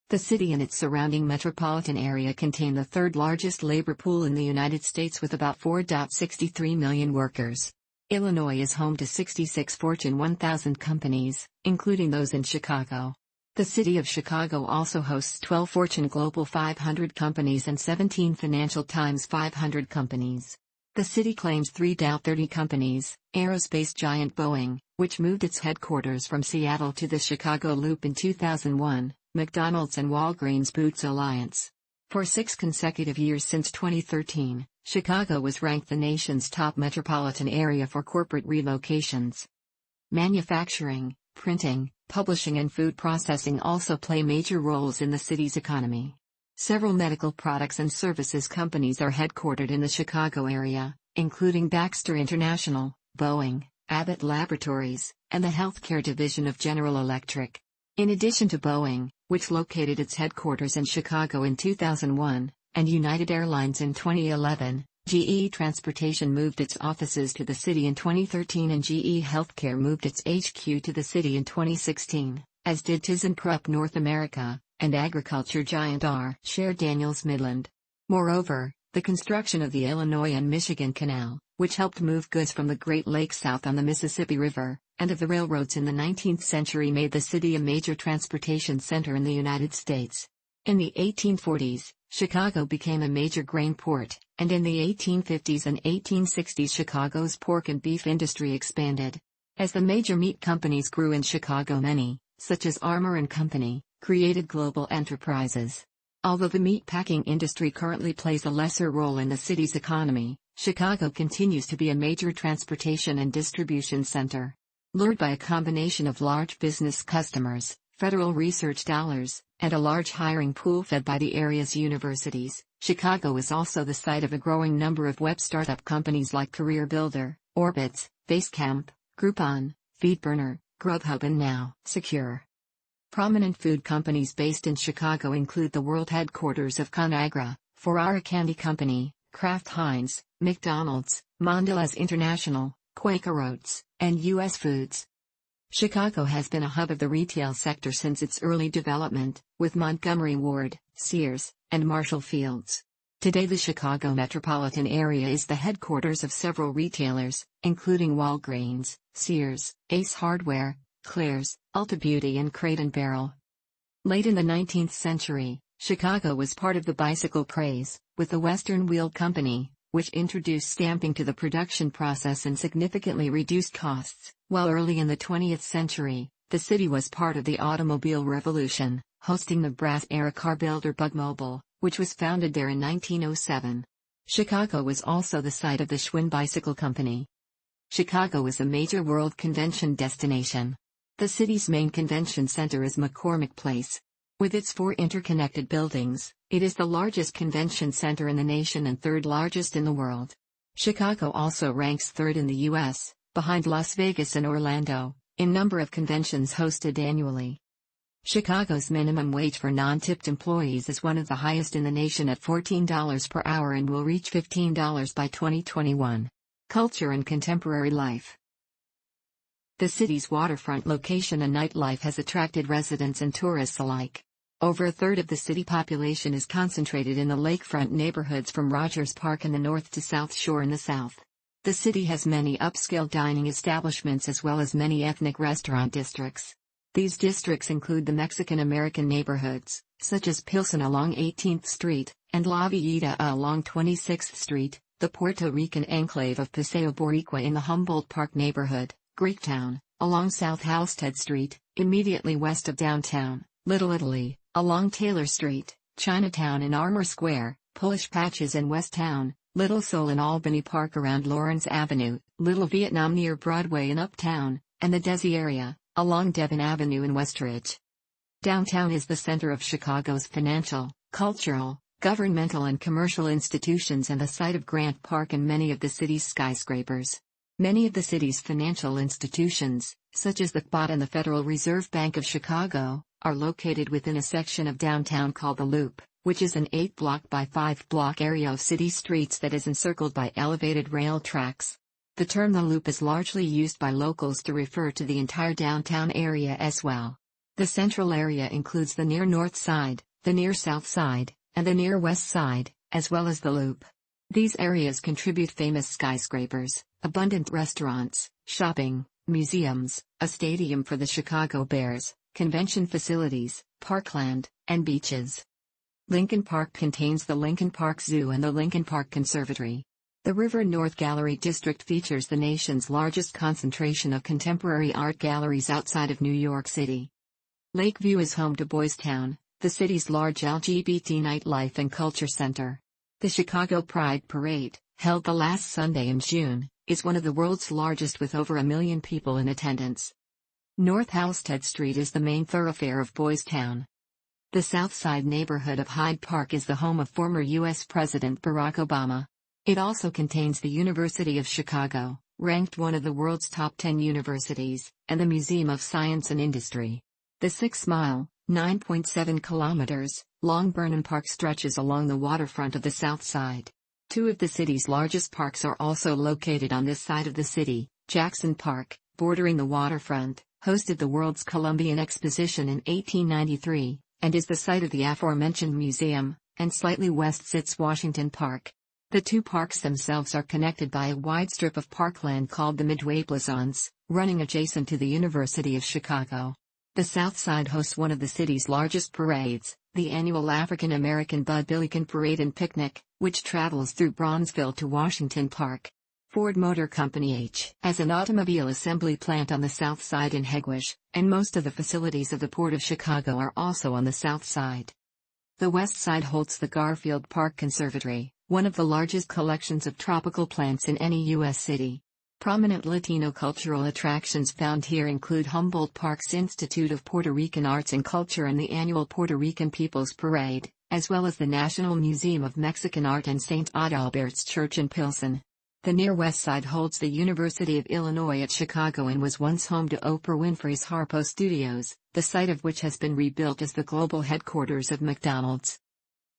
The city and its surrounding metropolitan area contain the third largest labor pool in the United States with about 4.63 million workers. Illinois is home to 66 Fortune 1000 companies, including those in Chicago. The city of Chicago also hosts 12 Fortune Global 500 companies and 17 Financial Times 500 companies. The city claims 3 Dow 30 companies, aerospace giant Boeing, which moved its headquarters from Seattle to the Chicago Loop in 2001, McDonald's and Walgreens Boots Alliance. For 6 consecutive years since 2013, Chicago was ranked the nation's top metropolitan area for corporate relocations. Manufacturing, printing, publishing and food processing also play major roles in the city's economy. Several medical products and services companies are headquartered in the Chicago area, including Baxter International, Boeing, Abbott Laboratories, and the healthcare division of General Electric. In addition to Boeing, which located its headquarters in Chicago in 2001, and United Airlines in 2011, GE Transportation moved its offices to the city in 2013 and GE Healthcare moved its HQ to the city in 2016, as did ThyssenKrupp North America, and agriculture giant R. Sher Daniels Midland. Moreover, the construction of the Illinois and Michigan Canal, which helped move goods from the Great Lakes south on the Mississippi River, and of the railroads in the 19th century made the city a major transportation center in the United States. In the 1840s, Chicago became a major grain port, and in the 1850s and 1860s Chicago's pork and beef industry expanded. As the major meat companies grew in Chicago, many, such as Armour & Company, created global enterprises. Although the meatpacking industry currently plays a lesser role in the city's economy, Chicago continues to be a major transportation and distribution center. Lured by a combination of large business customers, federal research dollars, and a large hiring pool fed by the area's universities, Chicago is also the site of a growing number of web startup companies like CareerBuilder, Orbitz, Basecamp, Groupon, FeedBurner, Grubhub and now Secure. Prominent food companies based in Chicago include the world headquarters of Conagra, Ferrara Candy Company, Kraft Heinz, McDonald's, Mondelez International, Quaker Oats, and U.S. Foods. Chicago has been a hub of the retail sector since its early development, with Montgomery Ward, Sears, and Marshall Fields. Today the Chicago metropolitan area is the headquarters of several retailers, including Walgreens, Sears, Ace Hardware, Claire's, Ulta Beauty and Crate & Barrel. Late in the 19th century, Chicago was part of the bicycle craze, with the Western Wheel Company, which introduced stamping to the production process and significantly reduced costs, while early in the 20th century, the city was part of the automobile revolution, hosting the brass-era car builder Bugmobile, which was founded there in 1907. Chicago was also the site of the Schwinn Bicycle Company. Chicago is a major world convention destination. The city's main convention center is McCormick Place. With its 4 interconnected buildings, it is the largest convention center in the nation and 3rd largest in the world. Chicago also ranks 3rd in the U.S., behind Las Vegas and Orlando, in number of conventions hosted annually. Chicago's minimum wage for non-tipped employees is one of the highest in the nation at $14 per hour and will reach $15 by 2021. Culture and contemporary life. The city's waterfront location and nightlife has attracted residents and tourists alike. Over a third of the city population is concentrated in the lakefront neighborhoods from Rogers Park in the north to South Shore in the south. The city has many upscale dining establishments as well as many ethnic restaurant districts. These districts include the Mexican-American neighborhoods, such as Pilsen along 18th Street, and La Villita along 26th Street, the Puerto Rican enclave of Paseo Boricua in the Humboldt Park neighborhood, Greektown, along South Halsted Street, immediately west of downtown, Little Italy, along Taylor Street, Chinatown in Armour Square, Polish Patches in West Town, Little Seoul in Albany Park around Lawrence Avenue, Little Vietnam near Broadway in Uptown, and the Desi area, along Devon Avenue in Westridge. Downtown is the center of Chicago's financial, cultural, governmental and commercial institutions and the site of Grant Park and many of the city's skyscrapers. Many of the city's financial institutions, such as the FBOT and the Federal Reserve Bank of Chicago, are located within a section of downtown called the Loop, which is an 8-block by 5-block area of city streets that is encircled by elevated rail tracks. The term the Loop is largely used by locals to refer to the entire downtown area as well. The central area includes the near north side, the near south side, and the near west side, as well as the Loop. These areas contribute famous skyscrapers, abundant restaurants, shopping, museums, a stadium for the Chicago Bears, convention facilities, parkland, and beaches. Lincoln Park contains the Lincoln Park Zoo and the Lincoln Park Conservatory. The River North Gallery District features the nation's largest concentration of contemporary art galleries outside of New York City. Lakeview is home to Boys Town, the city's large LGBT nightlife and culture center. The Chicago Pride Parade, held the last Sunday in June, is one of the world's largest with over 1 million people in attendance. North Halsted Street is the main thoroughfare of Boys Town. The South Side neighborhood of Hyde Park is the home of former U.S. President Barack Obama. It also contains the University of Chicago, ranked one of the world's top 10 universities, and the Museum of Science and Industry. The 6-mile, 9.7 kilometers, long Burnham Park stretches along the waterfront of the south side. Two of the city's largest parks are also located on this side of the city. Jackson Park, bordering the waterfront, hosted the World's Columbian Exposition in 1893, and is the site of the aforementioned museum, and slightly west sits Washington Park. The two parks themselves are connected by a wide strip of parkland called the Midway Plaisance, running adjacent to the University of Chicago. The South Side hosts one of the city's largest parades, the annual African American Bud Billiken Parade and Picnic, which travels through Bronzeville to Washington Park. Ford Motor Company has an automobile assembly plant on the South Side in Hegewisch, and most of the facilities of the Port of Chicago are also on the South Side. The West Side holds the Garfield Park Conservatory, one of the largest collections of tropical plants in any U.S. city. Prominent Latino cultural attractions found here include Humboldt Park's Institute of Puerto Rican Arts and Culture and the annual Puerto Rican People's Parade, as well as the National Museum of Mexican Art and St. Adalbert's Church in Pilsen. The near West Side holds the University of Illinois at Chicago and was once home to Oprah Winfrey's Harpo Studios, the site of which has been rebuilt as the global headquarters of McDonald's.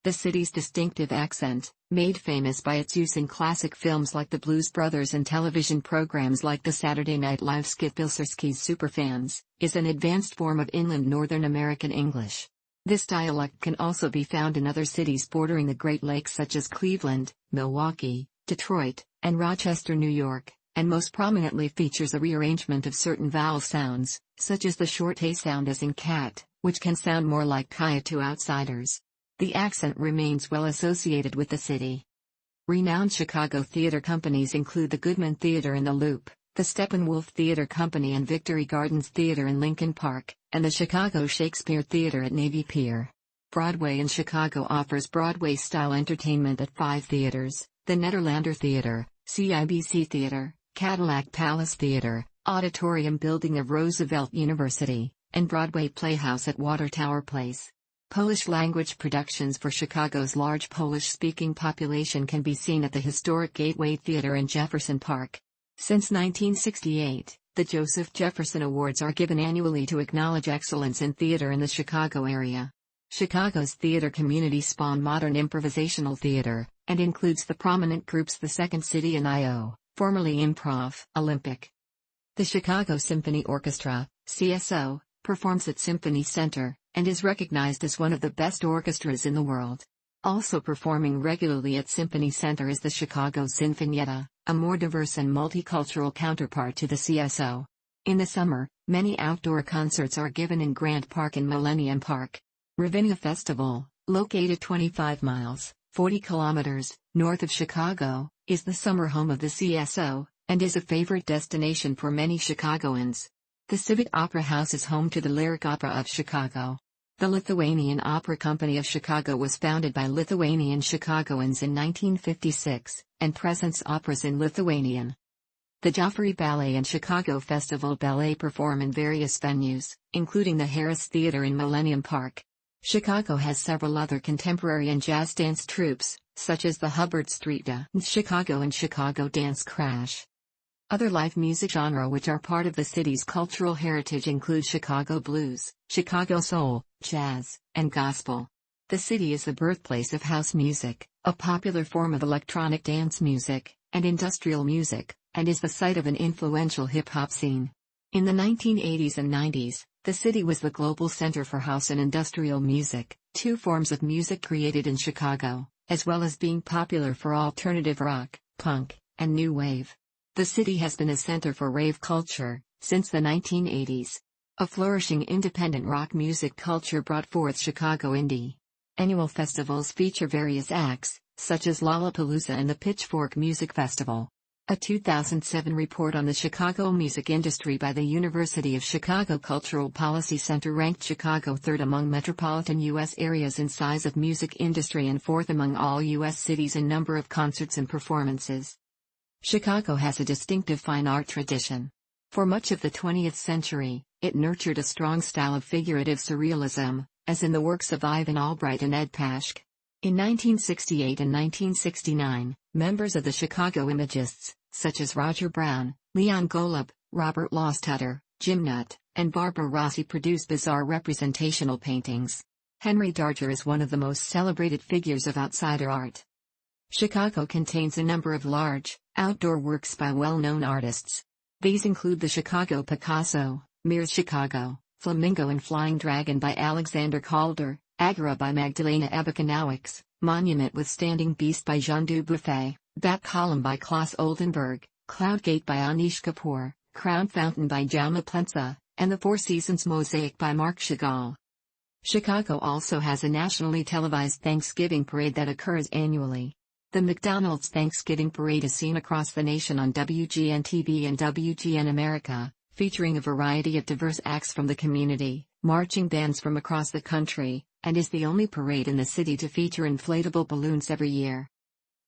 The city's distinctive accent, made famous by its use in classic films like The Blues Brothers and television programs like the Saturday Night Live skit Bilcerski's Superfans, is an advanced form of inland Northern American English. This dialect can also be found in other cities bordering the Great Lakes such as Cleveland, Milwaukee, Detroit, and Rochester, New York, and most prominently features a rearrangement of certain vowel sounds, such as the short A sound as in cat, which can sound more like kaya to outsiders. The accent remains well associated with the city. Renowned Chicago theater companies include the Goodman Theater in the Loop, the Steppenwolf Theater Company and Victory Gardens Theater in Lincoln Park, and the Chicago Shakespeare Theater at Navy Pier. Broadway in Chicago offers Broadway-style entertainment at 5 theaters, the Nederlander Theater, CIBC Theater, Cadillac Palace Theater, Auditorium Building of Roosevelt University, and Broadway Playhouse at Water Tower Place. Polish-language productions for Chicago's large Polish-speaking population can be seen at the historic Gateway Theater in Jefferson Park. Since 1968, the Joseph Jefferson Awards are given annually to acknowledge excellence in theater in the Chicago area. Chicago's theater community spawned modern improvisational theater, and includes the prominent groups the Second City and I.O., formerly Improv Olympic. The Chicago Symphony Orchestra, CSO, performs at Symphony Center, and is recognized as one of the best orchestras in the world. Also performing regularly at Symphony Center is the Chicago Sinfonietta, a more diverse and multicultural counterpart to the CSO. In the summer, many outdoor concerts are given in Grant Park and Millennium Park. Ravinia Festival, located 25 miles, 40 kilometers, north of Chicago, is the summer home of the CSO, and is a favorite destination for many Chicagoans. The Civic Opera House is home to the Lyric Opera of Chicago. The Lithuanian Opera Company of Chicago was founded by Lithuanian Chicagoans in 1956, and presents operas in Lithuanian. The Joffrey Ballet and Chicago Festival Ballet perform in various venues, including the Harris Theater in Millennium Park. Chicago has several other contemporary and jazz dance troupes, such as the Hubbard Street Dance Chicago and Chicago Dance Crash. Other live music genres which are part of the city's cultural heritage include Chicago blues, Chicago soul, jazz, and gospel. The city is the birthplace of house music, a popular form of electronic dance music, and industrial music, and is the site of an influential hip-hop scene. In the 1980s and 90s, the city was the global center for house and industrial music, two forms of music created in Chicago, as well as being popular for alternative rock, punk, and new wave. The city has been a center for rave culture since the 1980s. A flourishing independent rock music culture brought forth Chicago Indie. Annual festivals feature various acts, such as Lollapalooza and the Pitchfork Music Festival. A 2007 report on the Chicago music industry by the University of Chicago Cultural Policy Center ranked Chicago third among metropolitan U.S. areas in size of music industry and fourth among all U.S. cities in number of concerts and performances. Chicago has a distinctive fine art tradition. For much of the 20th century, it nurtured a strong style of figurative surrealism, as in the works of Ivan Albright and Ed Paschke. In 1968 and 1969, members of the Chicago Imagists, such as Roger Brown, Leon Golub, Robert Lostutter, Jim Nutt, and Barbara Rossi produce bizarre representational paintings. Henry Darger is one of the most celebrated figures of outsider art. Chicago contains a number of large, outdoor works by well-known artists. These include the Chicago Picasso, Mirror's Chicago, Flamingo and Flying Dragon by Alexander Calder, Agora by Magdalena Abakanowicz, Monument with Standing Beast by Jean Dubuffet, Bat Column by Klaus Oldenburg, Cloudgate by Anish Kapoor, Crown Fountain by Jaume Plensa, and the Four Seasons Mosaic by Marc Chagall. Chicago also has a nationally televised Thanksgiving parade that occurs annually. The McDonald's Thanksgiving Parade is seen across the nation on WGN-TV and WGN America, featuring a variety of diverse acts from the community, marching bands from across the country, and is the only parade in the city to feature inflatable balloons every year.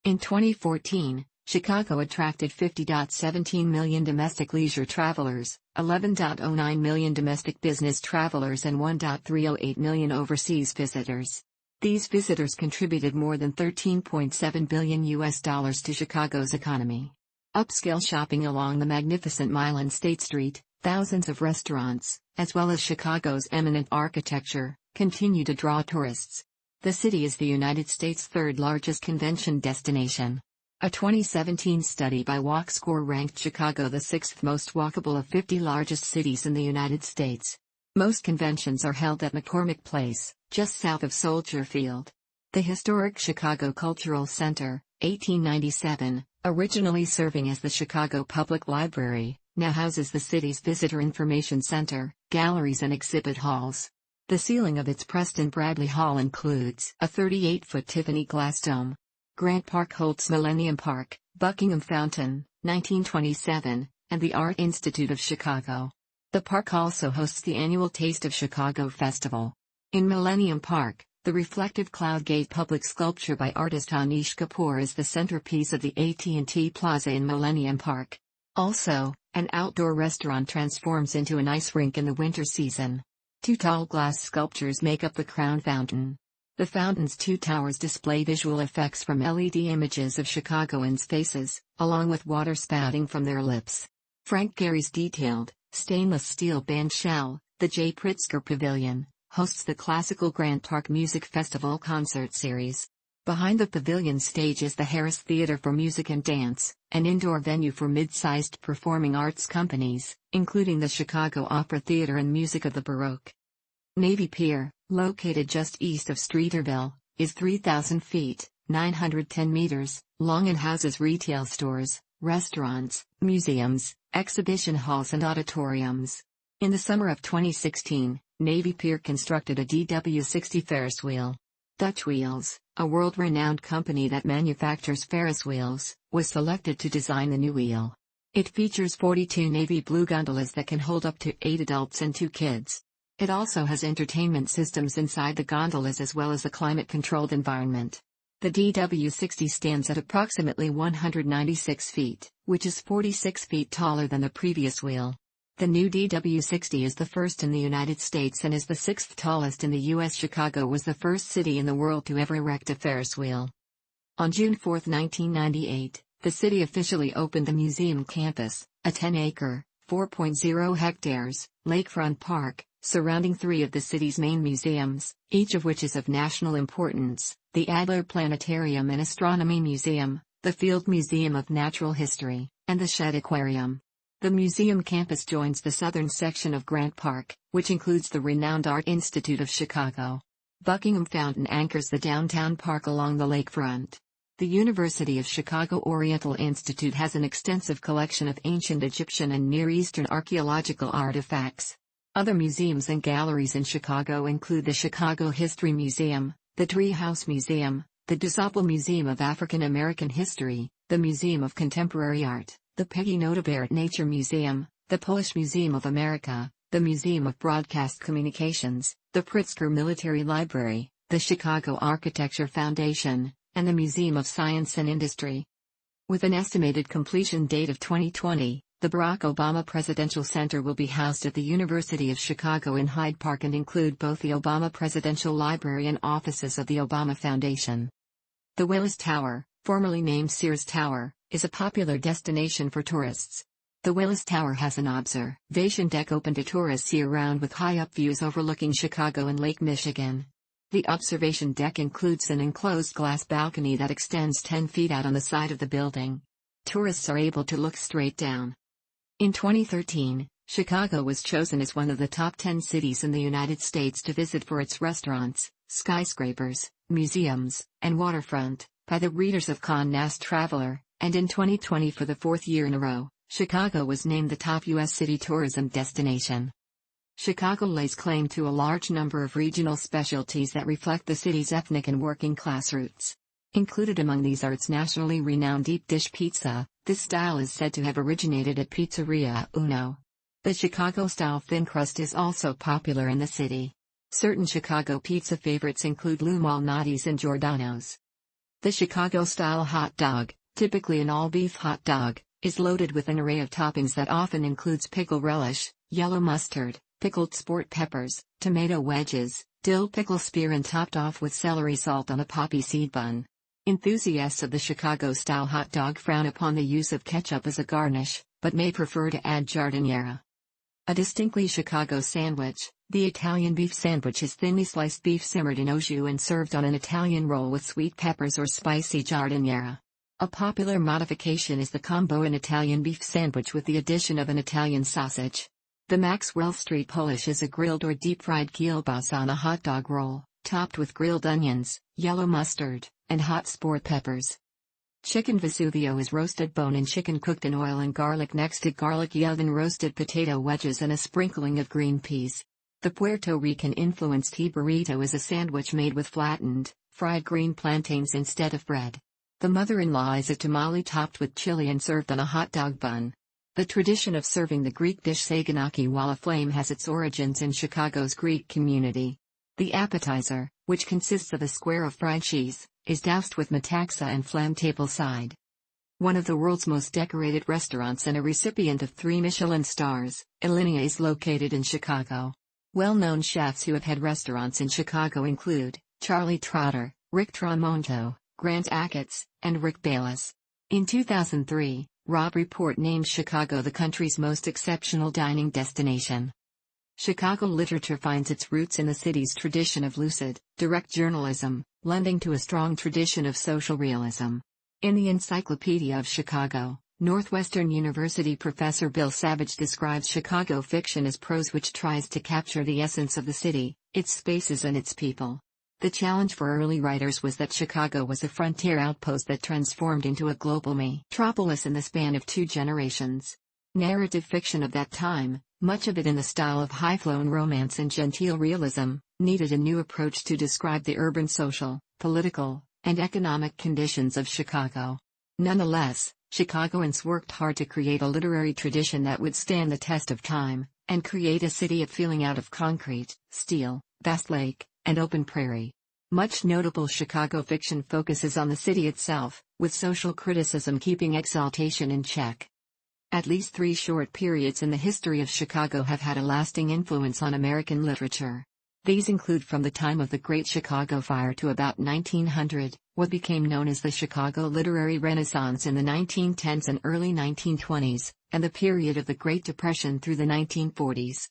In 2014, Chicago attracted 50.17 million domestic leisure travelers, 11.09 million domestic business travelers and 1.308 million overseas visitors. These visitors contributed more than $13.7 billion to Chicago's economy. Upscale shopping along the magnificent Mile and State Street, thousands of restaurants, as well as Chicago's eminent architecture, continue to draw tourists. The city is the United States' third-largest convention destination. A 2017 study by WalkScore ranked Chicago the sixth most walkable of 50 largest cities in the United States. Most conventions are held at McCormick Place, just south of Soldier Field. The historic Chicago Cultural Center, 1897, originally serving as the Chicago Public Library, now houses the city's Visitor Information Center, galleries and exhibit halls. The ceiling of its Preston Bradley Hall includes a 38-foot Tiffany glass dome. Grant Park holds Millennium Park, Buckingham Fountain, 1927, and the Art Institute of Chicago. The park also hosts the annual Taste of Chicago Festival. In Millennium Park, the reflective Cloudgate public sculpture by artist Anish Kapoor is the centerpiece of the AT&T Plaza in Millennium Park. Also, an outdoor restaurant transforms into an ice rink in the winter season. Two tall glass sculptures make up the Crown Fountain. The fountain's two towers display visual effects from LED images of Chicagoans' faces, along with water spouting from their lips. Frank Gehry's detailed, stainless steel band shell, the J. Pritzker Pavilion, hosts the classical Grant Park Music Festival concert series. Behind the pavilion stage is the Harris Theater for Music and Dance, an indoor venue for mid-sized performing arts companies, including the Chicago Opera Theater and Music of the Baroque. Navy Pier, located just east of Streeterville, is 3,000 feet, 910 meters, long and houses retail stores, restaurants, museums, exhibition halls and auditoriums. In the summer of 2016, Navy Pier constructed a DW60 Ferris wheel. Dutch Wheels, a world-renowned company that manufactures Ferris wheels, was selected to design the new wheel. It features 42 navy blue gondolas that can hold up to 8 adults and 2 kids. It also has entertainment systems inside the gondolas as well as a climate-controlled environment. The DW60 stands at approximately 196 feet, which is 46 feet taller than the previous wheel. The new DW60 is the first in the United States and is the 6th tallest in the U.S. Chicago was the first city in the world to ever erect a Ferris wheel. On June 4, 1998, the city officially opened the museum campus, a 10-acre, 4.0 hectares, lakefront park, surrounding 3 of the city's main museums, each of which is of national importance, the Adler Planetarium and Astronomy Museum, the Field Museum of Natural History, and the Shedd Aquarium. The museum campus joins the southern section of Grant Park, which includes the renowned Art Institute of Chicago. Buckingham Fountain anchors the downtown park along the lakefront. The University of Chicago Oriental Institute has an extensive collection of ancient Egyptian and Near Eastern archaeological artifacts. Other museums and galleries in Chicago include the Chicago History Museum, the Treehouse Museum, the DuSable Museum of African American History, the Museum of Contemporary Art, the Peggy Notabert Nature Museum, the Polish Museum of America, the Museum of Broadcast Communications, the Pritzker Military Library, the Chicago Architecture Foundation, and the Museum of Science and Industry. With an estimated completion date of 2020, the Barack Obama Presidential Center will be housed at the University of Chicago in Hyde Park and include both the Obama Presidential Library and offices of the Obama Foundation. The Willis Tower, formerly named Sears Tower, is a popular destination for tourists. The Willis Tower has an observation deck open to tourists year-round with high-up views overlooking Chicago and Lake Michigan. The observation deck includes an enclosed glass balcony that extends 10 feet out on the side of the building. Tourists are able to look straight down. In 2013, Chicago was chosen as one of the top 10 cities in the United States to visit for its restaurants, skyscrapers, museums, and waterfront, by the readers of Condé Nast Traveler, and in 2020 for the fourth year in a row, Chicago was named the top U.S. city tourism destination. Chicago lays claim to a large number of regional specialties that reflect the city's ethnic and working-class roots. Included among these are its nationally renowned deep dish pizza. This style is said to have originated at Pizzeria Uno. The Chicago-style thin crust is also popular in the city. Certain Chicago pizza favorites include Lou Malnati's and Giordano's. The Chicago-style hot dog, typically an all-beef hot dog, is loaded with an array of toppings that often includes pickle relish, yellow mustard, pickled sport peppers, tomato wedges, dill pickle spear and topped off with celery salt on a poppy seed bun. Enthusiasts of the Chicago-style hot dog frown upon the use of ketchup as a garnish, but may prefer to add giardiniera. A distinctly Chicago sandwich, the Italian beef sandwich is thinly sliced beef simmered in au jus and served on an Italian roll with sweet peppers or spicy giardiniera. A popular modification is the combo an Italian beef sandwich with the addition of an Italian sausage. The Maxwell Street Polish is a grilled or deep-fried kielbasa on a hot dog roll, topped with grilled onions, yellow mustard, and hot sport peppers. Chicken Vesuvio is roasted bone-in chicken cooked in oil and garlic next to garlic yelled and roasted potato wedges and a sprinkling of green peas. The Puerto Rican-influenced burrito is a sandwich made with flattened, fried green plantains instead of bread. The mother-in-law is a tamale topped with chili and served on a hot dog bun. The tradition of serving the Greek dish saganaki while aflame has its origins in Chicago's Greek community. The appetizer, which consists of a square of fried cheese, is doused with metaxa and flamme tableside. One of the world's most decorated restaurants and a recipient of 3 Michelin stars, Alinea is located in Chicago. Well-known chefs who have had restaurants in Chicago include Charlie Trotter, Rick Tramonto, Grant Achatz, and Rick Bayless. In 2003, Robb Report named Chicago the country's most exceptional dining destination. Chicago literature finds its roots in the city's tradition of lucid, direct journalism, lending to a strong tradition of social realism. In the Encyclopedia of Chicago, Northwestern University professor Bill Savage describes Chicago fiction as prose which tries to capture the essence of the city, its spaces and its people. The challenge for early writers was that Chicago was a frontier outpost that transformed into a global metropolis in the span of 2 generations. Narrative fiction of that time, much of it in the style of high-flown romance and genteel realism, needed a new approach to describe the urban social, political, and economic conditions of Chicago. Nonetheless, Chicagoans worked hard to create a literary tradition that would stand the test of time, and create a city of feeling out of concrete, steel, vast lake, and open prairie. Much notable Chicago fiction focuses on the city itself, with social criticism keeping exaltation in check. At least 3 short periods in the history of Chicago have had a lasting influence on American literature. These include from the time of the Great Chicago Fire to about 1900, what became known as the Chicago Literary Renaissance in the 1910s and early 1920s, and the period of the Great Depression through the 1940s.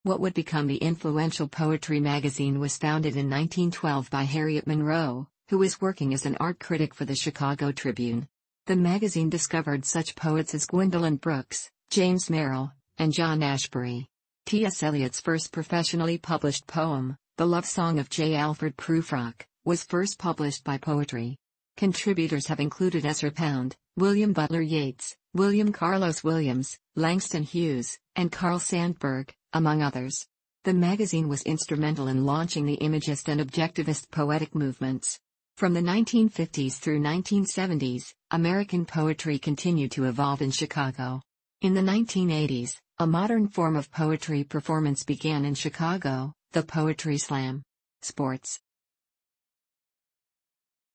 What would become the influential poetry magazine was founded in 1912 by Harriet Monroe, who was working as an art critic for the Chicago Tribune. The magazine discovered such poets as Gwendolyn Brooks, James Merrill, and John Ashbery. T.S. Eliot's first professionally published poem, The Love Song of J. Alfred Prufrock, was first published by Poetry. Contributors have included Ezra Pound, William Butler Yeats, William Carlos Williams, Langston Hughes, and Carl Sandburg, among others. The magazine was instrumental in launching the Imagist and Objectivist poetic movements. From the 1950s through 1970s, American poetry continued to evolve in Chicago. In the 1980s, a modern form of poetry performance began in Chicago, the Poetry Slam. Sports.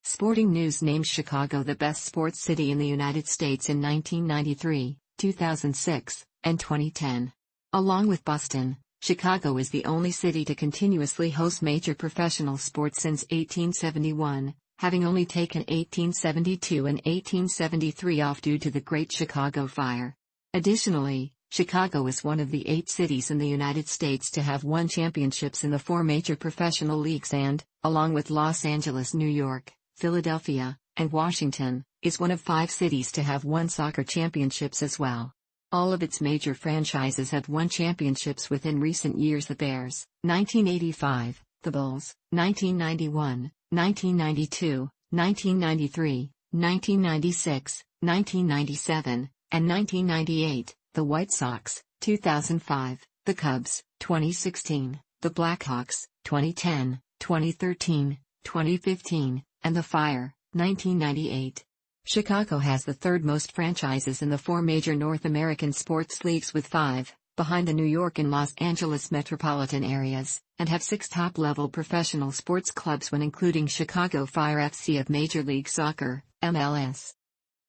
Sporting News named Chicago the best sports city in the United States in 1993, 2006, and 2010. Along with Boston, Chicago is the only city to continuously host major professional sports since 1871, having only taken 1872 and 1873 off due to the Great Chicago Fire. Additionally, Chicago is one of the 8 cities in the United States to have won championships in the 4 major professional leagues and, along with Los Angeles, New York, Philadelphia, and Washington, is one of 5 cities to have won soccer championships as well. All of its major franchises have won championships within recent years: the Bears, 1985, the Bulls, 1991, 1992, 1993, 1996, 1997, and 1998, the White Sox, 2005, the Cubs, 2016, the Blackhawks, 2010, 2013, 2015, and the Fire, 1998. Chicago has the 3rd most franchises in the 4 major North American sports leagues with 5, behind the New York and Los Angeles metropolitan areas, and have 6 top-level professional sports clubs when including Chicago Fire FC of Major League Soccer, MLS.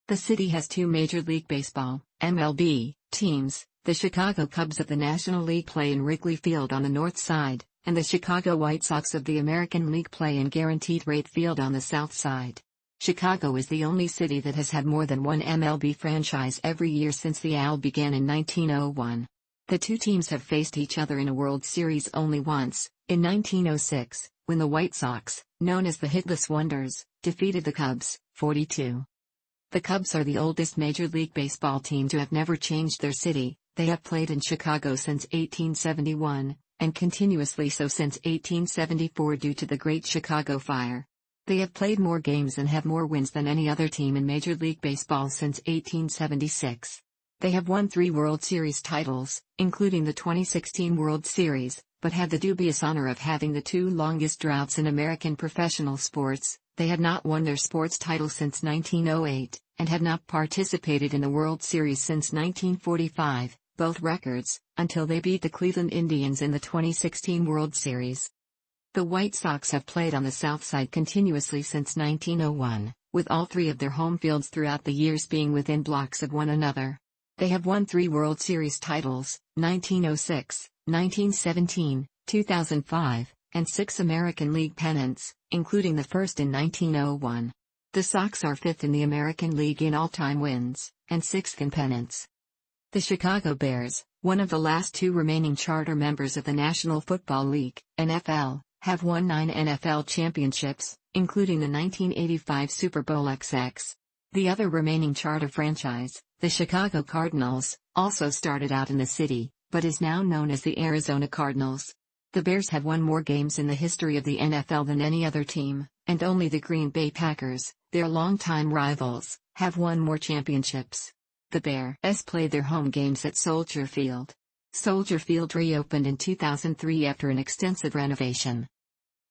The city has 2 Major League Baseball, MLB, teams. The Chicago Cubs of the National League play in Wrigley Field on the north side, and the Chicago White Sox of the American League play in Guaranteed Rate Field on the south side. Chicago is the only city that has had more than one MLB franchise every year since the AL began in 1901. The 2 teams have faced each other in a World Series only once, in 1906, when the White Sox, known as the Hitless Wonders, defeated the Cubs, 42. The Cubs are the oldest Major League Baseball team to have never changed their city. They have played in Chicago since 1871, and continuously so since 1874 due to the Great Chicago Fire. They have played more games and have more wins than any other team in Major League Baseball since 1876. They have won 3 World Series titles, including the 2016 World Series, but had the dubious honor of having the 2 longest droughts in American professional sports. They had not won their sports title since 1908, and had not participated in the World Series since 1945, both records, until they beat the Cleveland Indians in the 2016 World Series. The White Sox have played on the South Side continuously since 1901, with all 3 of their home fields throughout the years being within blocks of one another. They have won 3 World Series titles, 1906, 1917, 2005, and 6 American League pennants, including the first in 1901. The Sox are 5th in the American League in all-time wins, and 6th in pennants. The Chicago Bears, one of the last 2 remaining charter members of the National Football League, NFL, have won 9 NFL championships, including the 1985 Super Bowl XX. The other remaining charter franchise, the Chicago Cardinals, also started out in the city, but is now known as the Arizona Cardinals. The Bears have won more games in the history of the NFL than any other team, and only the Green Bay Packers, their longtime rivals, have won more championships. The Bears played their home games at Soldier Field. Soldier Field reopened in 2003 after an extensive renovation.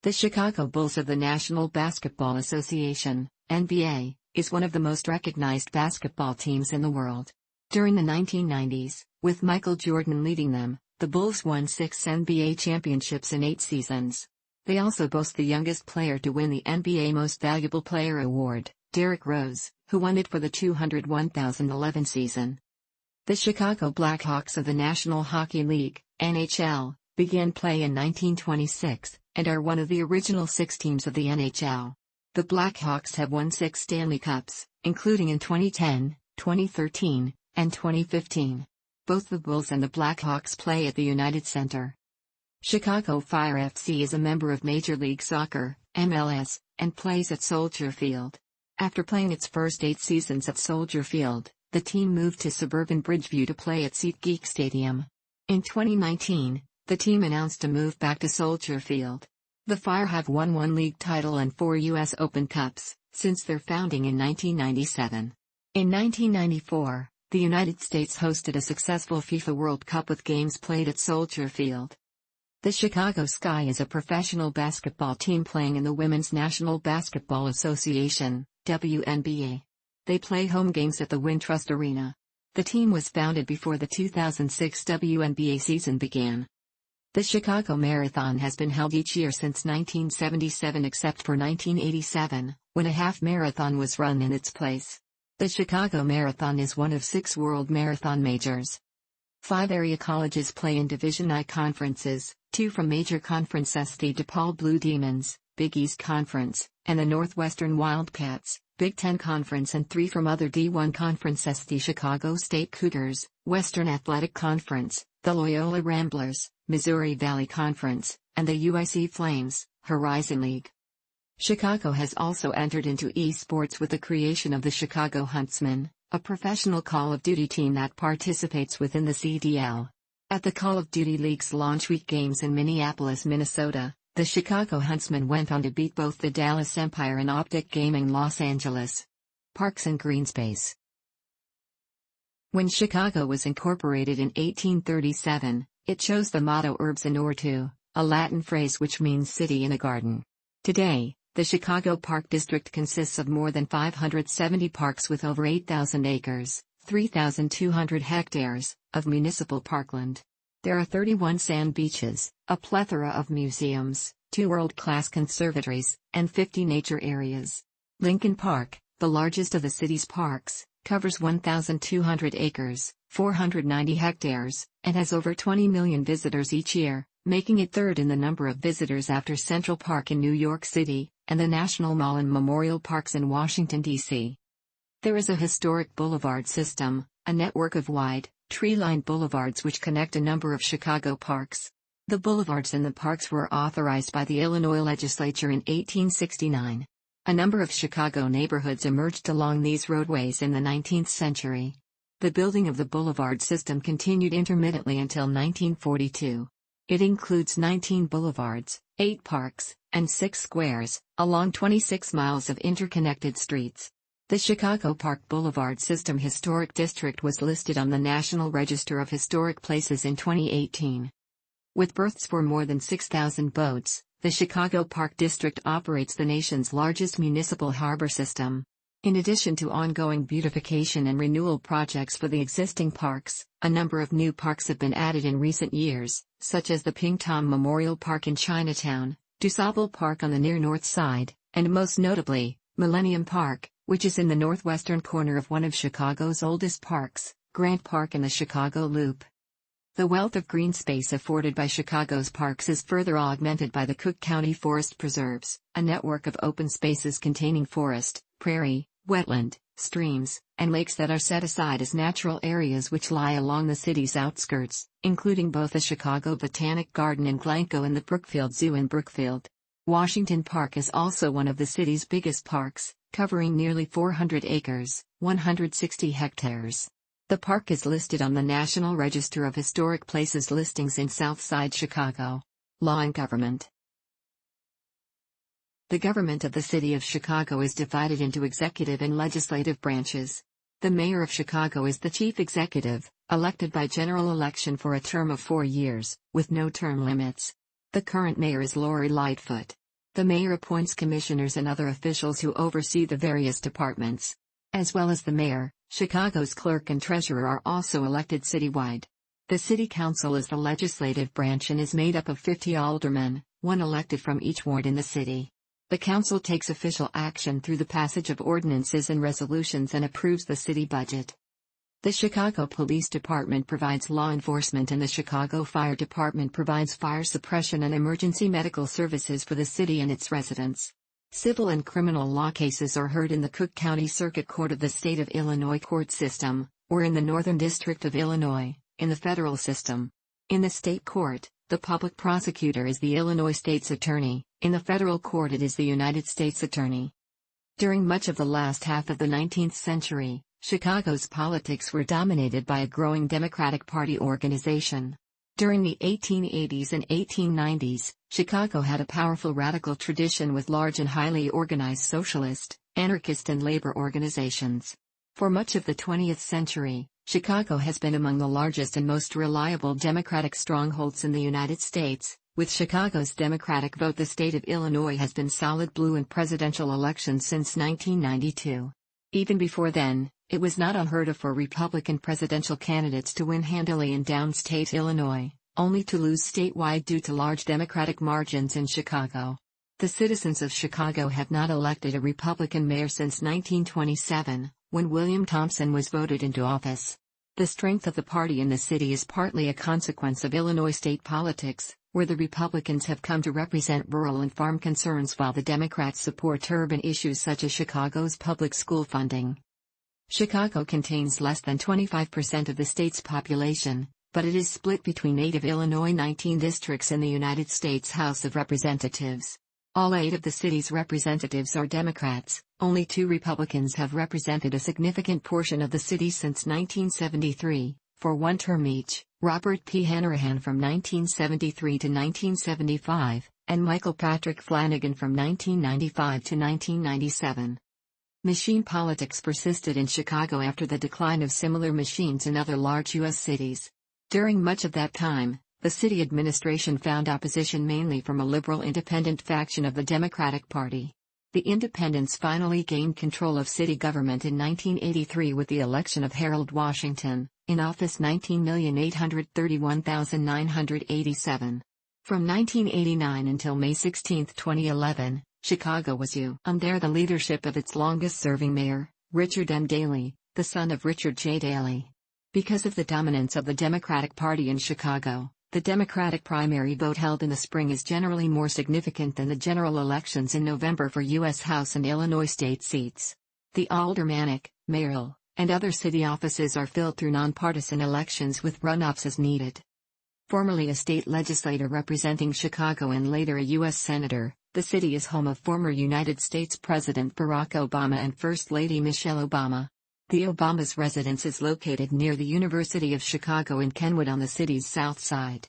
The Chicago Bulls of the National Basketball Association, NBA, is one of the most recognized basketball teams in the world. During the 1990s, with Michael Jordan leading them, the Bulls won 6 NBA championships in 8 seasons. They also boast the youngest player to win the NBA Most Valuable Player award, Derrick Rose, who won it for the 2011 season. The Chicago Blackhawks of the National Hockey League, NHL, began play in 1926, and are one of the original 6 teams of the NHL. The Blackhawks have won 6 Stanley Cups, including in 2010, 2013, and 2015. Both the Bulls and the Blackhawks play at the United Center. Chicago Fire FC is a member of Major League Soccer, MLS, and plays at Soldier Field. After playing its first 8 seasons at Soldier Field, the team moved to suburban Bridgeview to play at SeatGeek Stadium. In 2019, the team announced a move back to Soldier Field. The Fire have won 1 league title and 4 U.S. Open Cups since their founding in 1997. In 1994, the United States hosted a successful FIFA World Cup with games played at Soldier Field. The Chicago Sky is a professional basketball team playing in the Women's National Basketball Association, WNBA. They play home games at the Wintrust Arena. The team was founded before the 2006 WNBA season began. The Chicago Marathon has been held each year since 1977 except for 1987, when a half marathon was run in its place. The Chicago Marathon is one of 6 world marathon majors. 5 area colleges play in Division I conferences, 2 from major conferences: the DePaul Blue Demons, Big East Conference, and the Northwestern Wildcats, Big Ten Conference, and 3 from other D1 conferences: the Chicago State Cougars, Western Athletic Conference, the Loyola Ramblers, Missouri Valley Conference, and the UIC Flames, Horizon League. Chicago has also entered into esports with the creation of the Chicago Huntsmen, a professional Call of Duty team that participates within the CDL. At the Call of Duty League's launch week games in Minneapolis, Minnesota, the Chicago Huntsmen went on to beat both the Dallas Empire and Optic Gaming Los Angeles. Parks and greenspace. When Chicago was incorporated in 1837, it chose the motto Urbs in Ortu, a Latin phrase which means city in a garden. Today, the Chicago Park District consists of more than 570 parks with over 8,000 acres, 3,200 hectares, of municipal parkland. There are 31 sand beaches, a plethora of museums, 2 world-class conservatories, and 50 nature areas. Lincoln Park, the largest of the city's parks, covers 1,200 acres, 490 hectares, and has over 20 million visitors each year, making it third in the number of visitors after Central Park in New York City, and the National Mall and Memorial Parks in Washington, D.C. There is a historic boulevard system, a network of wide, tree-lined boulevards which connect a number of Chicago parks. The boulevards and the parks were authorized by the Illinois legislature in 1869. A number of Chicago neighborhoods emerged along these roadways in the 19th century. The building of the boulevard system continued intermittently until 1942. It includes 19 boulevards, 8 parks, and 6 squares, along 26 miles of interconnected streets. The Chicago Park Boulevard System Historic District was listed on the National Register of Historic Places in 2018. With berths for more than 6,000 boats, the Chicago Park District operates the nation's largest municipal harbor system. In addition to ongoing beautification and renewal projects for the existing parks, a number of new parks have been added in recent years, such as the Ping Tom Memorial Park in Chinatown, DuSable Park on the near north side, and most notably, Millennium Park, which is in the northwestern corner of one of Chicago's oldest parks, Grant Park in the Chicago Loop. The wealth of green space afforded by Chicago's parks is further augmented by the Cook County Forest Preserves, a network of open spaces containing forest, prairie, wetland, streams, and lakes that are set aside as natural areas which lie along the city's outskirts, including both the Chicago Botanic Garden in Glencoe and the Brookfield Zoo in Brookfield. Washington Park is also one of the city's biggest parks, covering nearly 400 acres, 160 hectares. The park is listed on the National Register of Historic Places listings in Southside Chicago. Law and government. The government of the City of Chicago is divided into executive and legislative branches. The Mayor of Chicago is the chief executive, elected by general election for a term of 4 years, with no term limits. The current mayor is Lori Lightfoot. The mayor appoints commissioners and other officials who oversee the various departments. As well as the mayor, Chicago's clerk and treasurer are also elected citywide. The city council is the legislative branch and is made up of 50 aldermen, one elected from each ward in the city. The council takes official action through the passage of ordinances and resolutions and approves the city budget. The Chicago Police Department provides law enforcement and the Chicago Fire Department provides fire suppression and emergency medical services for the city and its residents. Civil and criminal law cases are heard in the Cook County Circuit Court of the State of Illinois court system, or in the Northern District of Illinois, in the federal system. In the state court, the public prosecutor is the Illinois State's Attorney. In the federal court it is the United States Attorney. During much of the last half of the 19th century, Chicago's politics were dominated by a growing Democratic Party organization. During the 1880s and 1890s, Chicago had a powerful radical tradition with large and highly organized socialist, anarchist and labor organizations. For much of the 20th century, Chicago has been among the largest and most reliable Democratic strongholds in the United States. With Chicago's Democratic vote, the state of Illinois has been solid blue in presidential elections since 1992. Even before then, it was not unheard of for Republican presidential candidates to win handily in downstate Illinois, only to lose statewide due to large Democratic margins in Chicago. The citizens of Chicago have not elected a Republican mayor since 1927, when William Thompson was voted into office. The strength of the party in the city is partly a consequence of Illinois state politics, where the Republicans have come to represent rural and farm concerns while the Democrats support urban issues such as Chicago's public school funding. Chicago contains less than 25% of the state's population, but it is split between 8 of Illinois' 19 districts in the United States House of Representatives. All 8 of the city's representatives are Democrats. Only 2 Republicans have represented a significant portion of the city since 1973, for one term each, Robert P. Hanrahan from 1973 to 1975, and Michael Patrick Flanagan from 1995 to 1997. Machine politics persisted in Chicago after the decline of similar machines in other large U.S. cities. During much of that time, the city administration found opposition mainly from a liberal independent faction of the Democratic Party. The independents finally gained control of city government in 1983 with the election of Harold Washington, in office 19,831,987. From 1989 until May 16, 2011, Chicago was under the leadership of its longest-serving mayor, Richard M. Daley, the son of Richard J. Daley. Because of the dominance of the Democratic Party in Chicago, the Democratic primary vote held in the spring is generally more significant than the general elections in November for U.S. House and Illinois state seats. The aldermanic, mayoral, and other city offices are filled through nonpartisan elections with runoffs as needed. Formerly a state legislator representing Chicago and later a U.S. senator, the city is home of former United States President Barack Obama and First Lady Michelle Obama. The Obama's residence is located near the University of Chicago in Kenwood on the city's south side.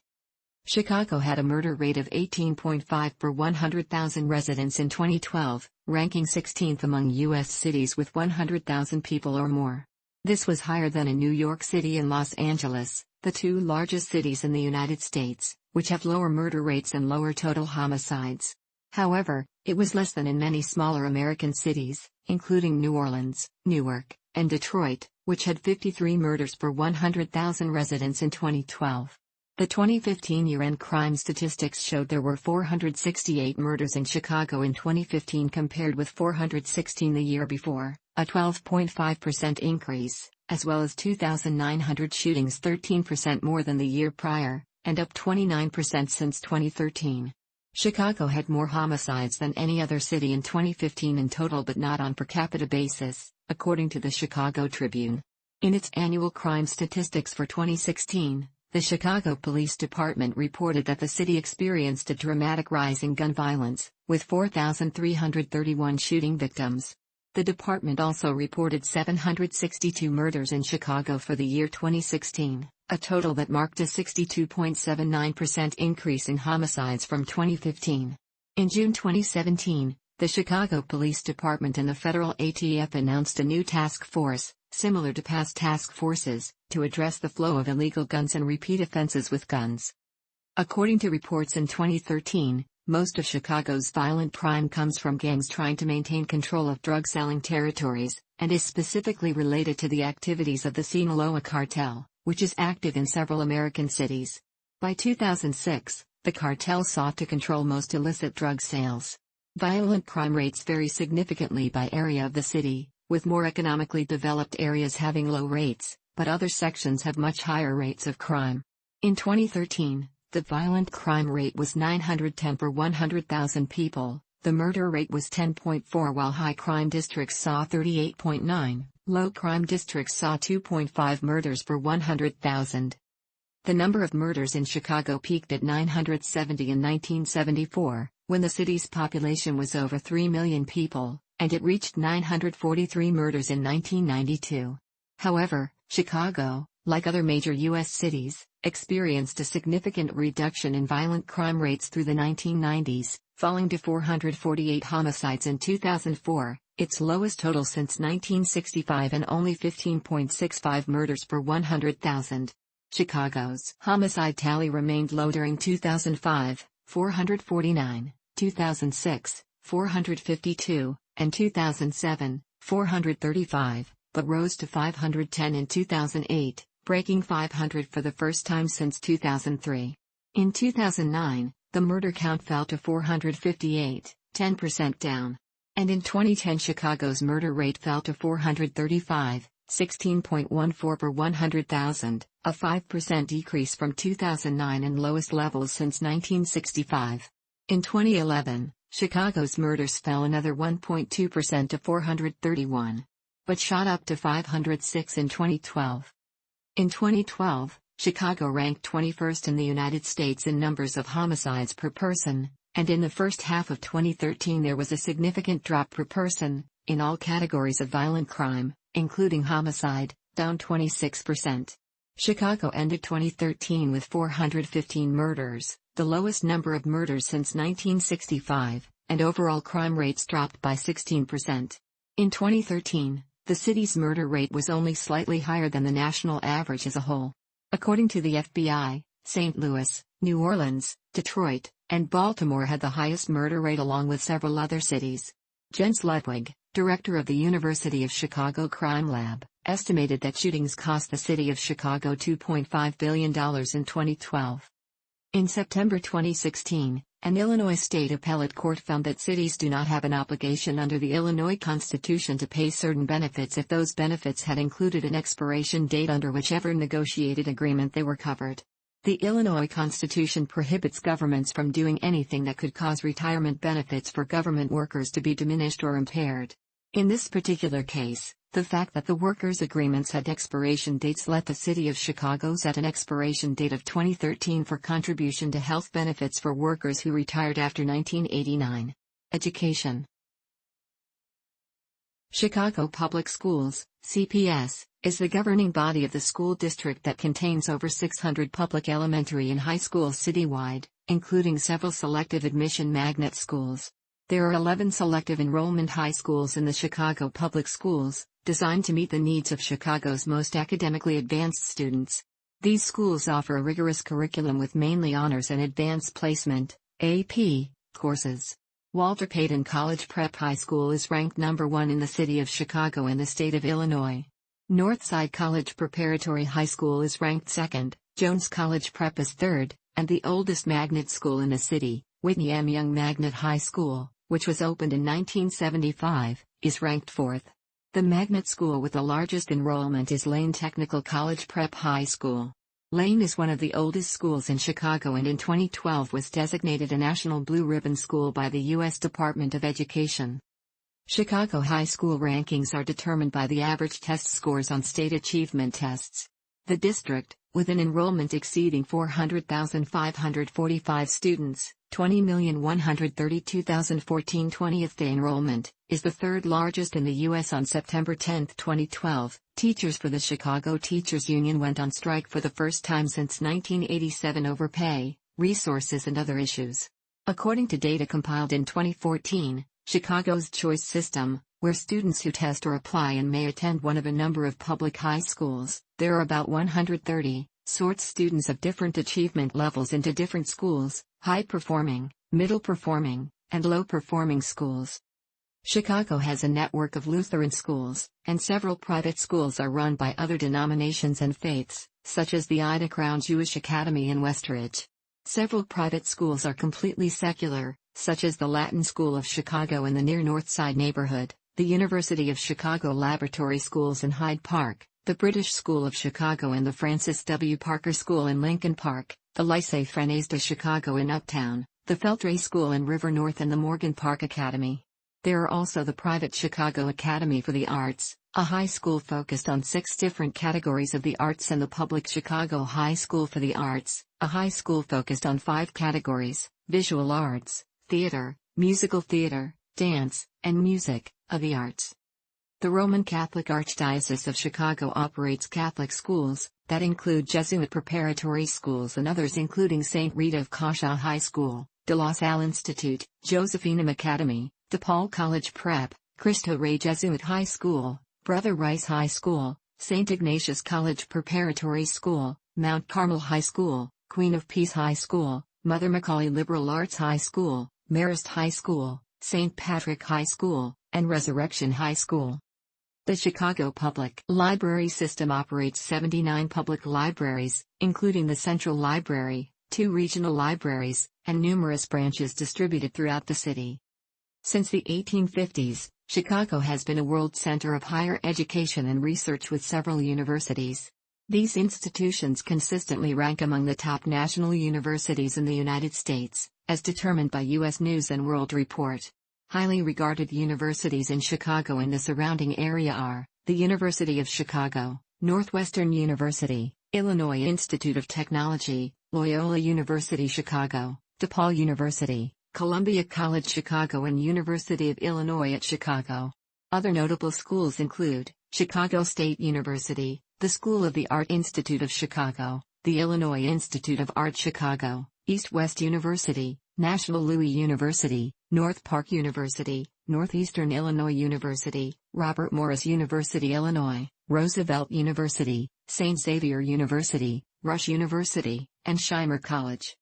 Chicago had a murder rate of 18.5 per 100,000 residents in 2012, ranking 16th among U.S. cities with 100,000 people or more. This was higher than in New York City and Los Angeles, the 2 largest cities in the United States, which have lower murder rates and lower total homicides. However, it was less than in many smaller American cities, including New Orleans, Newark, and Detroit, which had 53 murders per 100,000 residents in 2012. The 2015 year-end crime statistics showed there were 468 murders in Chicago in 2015 compared with 416 the year before, a 12.5% increase, as well as 2,900 shootings, 13% more than the year prior, and up 29% since 2013. Chicago had more homicides than any other city in 2015 in total but not on per capita basis, according to the Chicago Tribune. In its annual crime statistics for 2016, the Chicago Police Department reported that the city experienced a dramatic rise in gun violence, with 4,331 shooting victims. The department also reported 762 murders in Chicago for the year 2016, a total that marked a 62.79% increase in homicides from 2015. In June 2017, the Chicago Police Department and the federal ATF announced a new task force, similar to past task forces, to address the flow of illegal guns and repeat offenses with guns. According to reports in 2013, most of Chicago's violent crime comes from gangs trying to maintain control of drug-selling territories, and is specifically related to the activities of the Sinaloa cartel, which is active in several American cities. By 2006, the cartel sought to control most illicit drug sales. Violent crime rates vary significantly by area of the city, with more economically developed areas having low rates, but other sections have much higher rates of crime. In 2013, the violent crime rate was 910 per 100,000 people, the murder rate was 10.4 while high crime districts saw 38.9, low crime districts saw 2.5 murders per 100,000. The number of murders in Chicago peaked at 970 in 1974, when the city's population was over 3 million people, and it reached 943 murders in 1992. However, Chicago, like other major U.S. cities, experienced a significant reduction in violent crime rates through the 1990s, falling to 448 homicides in 2004, its lowest total since 1965, and only 15.65 murders per 100,000. Chicago's homicide tally remained low during 2005, 449, 2006, 452, and 2007, 435, but rose to 510 in 2008, breaking 500 for the first time since 2003. In 2009, the murder count fell to 458, 10% down. And in 2010 Chicago's murder rate fell to 435, 16.14 per 100,000, a 5% decrease from 2009 and lowest levels since 1965. In 2011, Chicago's murders fell another 1.2% to 431, but shot up to 506 in 2012. In 2012, Chicago ranked 21st in the United States in numbers of homicides per person, and in the first half of 2013 there was a significant drop per person, in all categories of violent crime, including homicide, down 26%. Chicago ended 2013 with 415 murders, the lowest number of murders since 1965, and overall crime rates dropped by 16%. In 2013, the city's murder rate was only slightly higher than the national average as a whole. According to the FBI, St. Louis, New Orleans, Detroit, and Baltimore had the highest murder rate along with several other cities. Jens Ludwig, director of the University of Chicago Crime Lab, estimated that shootings cost the city of Chicago $2.5 billion in 2012. In September 2016, an Illinois state appellate court found that cities do not have an obligation under the Illinois Constitution to pay certain benefits if those benefits had included an expiration date under whichever negotiated agreement they were covered. The Illinois Constitution prohibits governments from doing anything that could cause retirement benefits for government workers to be diminished or impaired. In this particular case, the fact that the workers' agreements had expiration dates let the city of Chicago set an expiration date of 2013 for contribution to health benefits for workers who retired after 1989. Education. Chicago Public Schools, CPS, is the governing body of the school district that contains over 600 public elementary and high schools citywide, including several selective admission magnet schools. There are 11 selective enrollment high schools in the Chicago Public Schools, designed to meet the needs of Chicago's most academically advanced students. These schools offer a rigorous curriculum with mainly honors and advanced placement, AP, courses. Walter Payton College Prep High School is ranked number 1 in the city of Chicago and the state of Illinois. Northside College Preparatory High School is ranked 2nd, Jones College Prep is 3rd, and the oldest magnet school in the city, Whitney M. Young Magnet High School, which was opened in 1975, is ranked 4th. The magnet school with the largest enrollment is Lane Technical College Prep High School. Lane is one of the oldest schools in Chicago and in 2012 was designated a National Blue Ribbon School by the U.S. Department of Education. Chicago high school rankings are determined by the average test scores on state achievement tests. The district, with an enrollment exceeding 400,545 students, 20,132,014 20th day enrollment, is the third largest in the U.S. On September 10, 2012, teachers for the Chicago Teachers Union went on strike for the first time since 1987 over pay, resources and other issues. According to data compiled in 2014, Chicago's choice system, where students who test or apply and may attend one of a number of public high schools, there are about 130, sorts students of different achievement levels into different schools, high-performing, middle-performing, and low-performing schools. Chicago has a network of Lutheran schools, and several private schools are run by other denominations and faiths, such as the Ida Crown Jewish Academy in Westridge. Several private schools are completely secular, such as the Latin School of Chicago in the near North Side neighborhood, the University of Chicago Laboratory Schools in Hyde Park, the British School of Chicago and the Francis W. Parker School in Lincoln Park, the Lycée Français de Chicago in Uptown, the Feltray School in River North and the Morgan Park Academy. There are also the private Chicago Academy for the Arts, a high school focused on 6 different categories of the arts, and the public Chicago High School for the Arts, a high school focused on 5 categories: visual arts, theater, musical theater, dance, and music, of the arts. The Roman Catholic Archdiocese of Chicago operates Catholic schools, that include Jesuit preparatory schools and others including St. Rita of Cauchy High School, De La Salle Institute, Josephinum Academy, DePaul College Prep, Cristo Rey Jesuit High School, Brother Rice High School, St. Ignatius College Preparatory School, Mount Carmel High School, Queen of Peace High School, Mother Macaulay Liberal Arts High School, Marist High School, St. Patrick High School, and Resurrection High School. The Chicago Public Library System operates 79 public libraries, including the Central Library, 2 regional libraries, and numerous branches distributed throughout the city. Since the 1850s, Chicago has been a world center of higher education and research with several universities. These institutions consistently rank among the top national universities in the United States, as determined by U.S. News & World Report. Highly regarded universities in Chicago and the surrounding area are the University of Chicago, Northwestern University, Illinois Institute of Technology, Loyola University Chicago, DePaul University, Columbia College Chicago and University of Illinois at Chicago. Other notable schools include Chicago State University, the School of the Art Institute of Chicago, the Illinois Institute of Art Chicago, East-West University, National Louis University, North Park University, Northeastern Illinois University, Robert Morris University Illinois, Roosevelt University, St. Xavier University, Rush University, and Shimer College.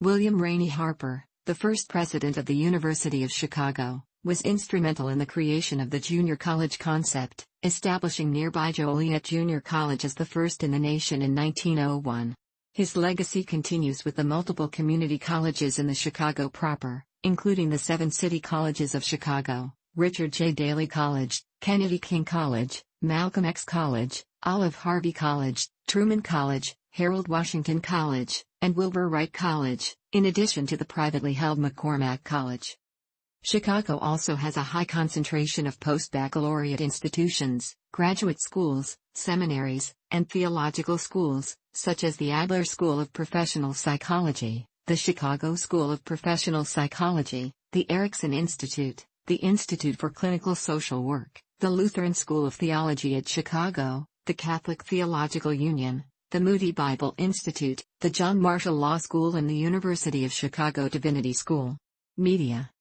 William Rainey Harper, the first president of the University of Chicago, was instrumental in the creation of the junior college concept, establishing nearby Joliet Junior College as the first in the nation in 1901. His legacy continues with the multiple community colleges in the Chicago proper, including the 7 city colleges of Chicago, Richard J. Daley College, Kennedy King College, Malcolm X College, Olive Harvey College, Truman College, Harold Washington College, and Wilbur Wright College, in addition to the privately held McCormack College. Chicago also has a high concentration of post-baccalaureate institutions, graduate schools, seminaries, and theological schools, such as the Adler School of Professional Psychology, the Chicago School of Professional Psychology, the Erickson Institute, the Institute for Clinical Social Work, the Lutheran School of Theology at Chicago, the Catholic Theological Union, the Moody Bible Institute, the John Marshall Law School and the University of Chicago Divinity School. Media.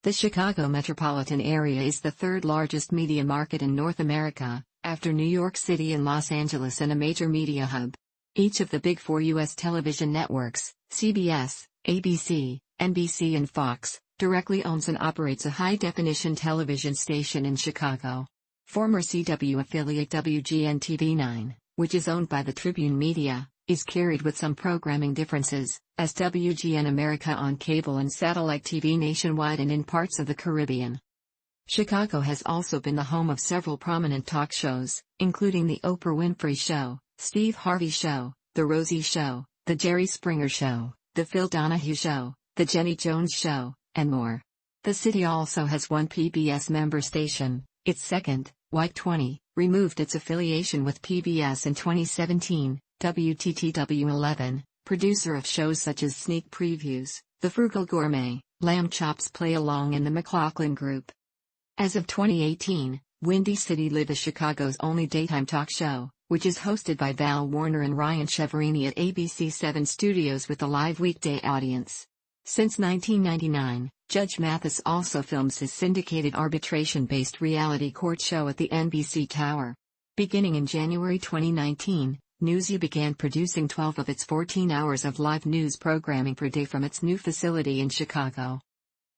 The Chicago metropolitan area is the third largest media market in North America, after New York City and Los Angeles, and a major media hub. Each of the big 4 U.S. television networks, CBS, ABC, NBC and Fox, directly owns and operates a high-definition television station in Chicago. Former CW affiliate WGN-TV9, which is owned by the Tribune Media, is carried with some programming differences, as WGN America on cable and satellite TV nationwide and in parts of the Caribbean. Chicago has also been the home of several prominent talk shows, including The Oprah Winfrey Show, Steve Harvey Show, The Rosie Show, The Jerry Springer Show, The Phil Donahue Show, The Jenny Jones Show, and more. The city also has one PBS member station, its second, Y20, removed its affiliation with PBS in 2017, WTTW11, producer of shows such as Sneak Previews, The Frugal Gourmet, Lamb Chops Play Along and The McLaughlin Group. As of 2018, Windy City Live is Chicago's only daytime talk show, which is hosted by Val Warner and Ryan Cheverini at ABC7 Studios with a live weekday audience. Since 1999, Judge Mathis also films his syndicated arbitration-based reality court show at the NBC Tower. Beginning in January 2019, Newsy began producing 12 of its 14 hours of live news programming per day from its new facility in Chicago.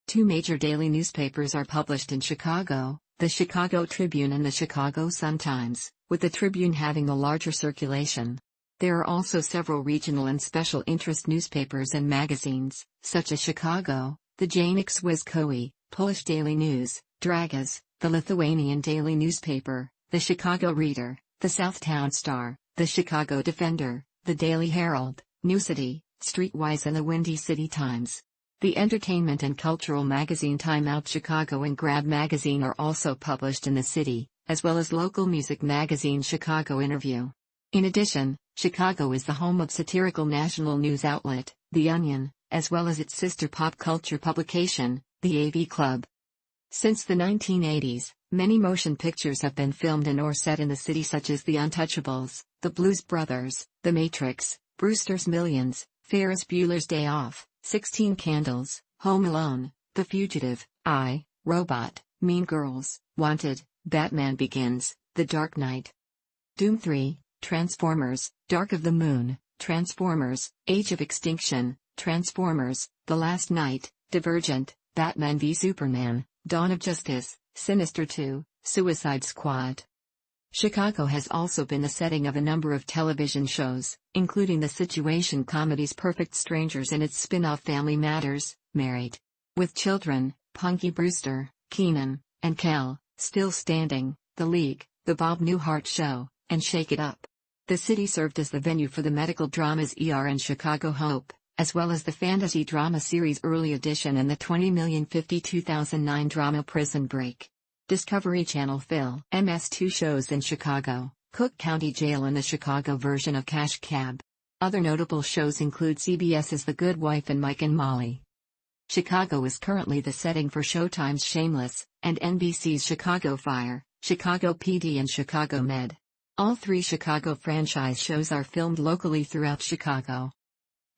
2 major daily newspapers are published in Chicago, the Chicago Tribune and the Chicago Sun-Times, with the Tribune having the larger circulation. There are also several regional and special interest newspapers and magazines, such as Chicago, the Dziennik Wojskowy, Polish Daily News, Dragas, the Lithuanian daily newspaper, the Chicago Reader, the Southtown Star, the Chicago Defender, the Daily Herald, New City, Streetwise and the Windy City Times. The entertainment and cultural magazine Time Out Chicago and Grab magazine are also published in the city, as well as local music magazine Chicago Interview. In addition, Chicago is the home of satirical national news outlet, The Onion, as well as its sister pop culture publication, The AV Club. Since the 1980s, many motion pictures have been filmed in or set in the city, such as The Untouchables, The Blues Brothers, The Matrix, Brewster's Millions, Ferris Bueller's Day Off, 16 Candles, Home Alone, The Fugitive, I, Robot, Mean Girls, Wanted, Batman Begins, The Dark Knight. Doom 3, Transformers, Dark of the Moon, Transformers, Age of Extinction, Transformers, The Last Knight, Divergent, Batman v Superman, Dawn of Justice, Sinister 2, Suicide Squad. Chicago has also been the setting of a number of television shows, including the situation comedies Perfect Strangers and its spin-off Family Matters, Married with Children, Punky Brewster, Keenan, and Kel, Still Standing, The League, The Bob Newhart Show, and Shake It Up. The city served as the venue for the medical dramas ER and Chicago Hope, as well as the fantasy drama series Early Edition and the 20,052,009 drama Prison Break. Discovery Channel Phil MS2 shows in Chicago, Cook County Jail and the Chicago version of Cash Cab. Other notable shows include CBS's The Good Wife and Mike and Molly. Chicago is currently the setting for Showtime's Shameless, and NBC's Chicago Fire, Chicago PD and Chicago Med. All three Chicago franchise shows are filmed locally throughout Chicago.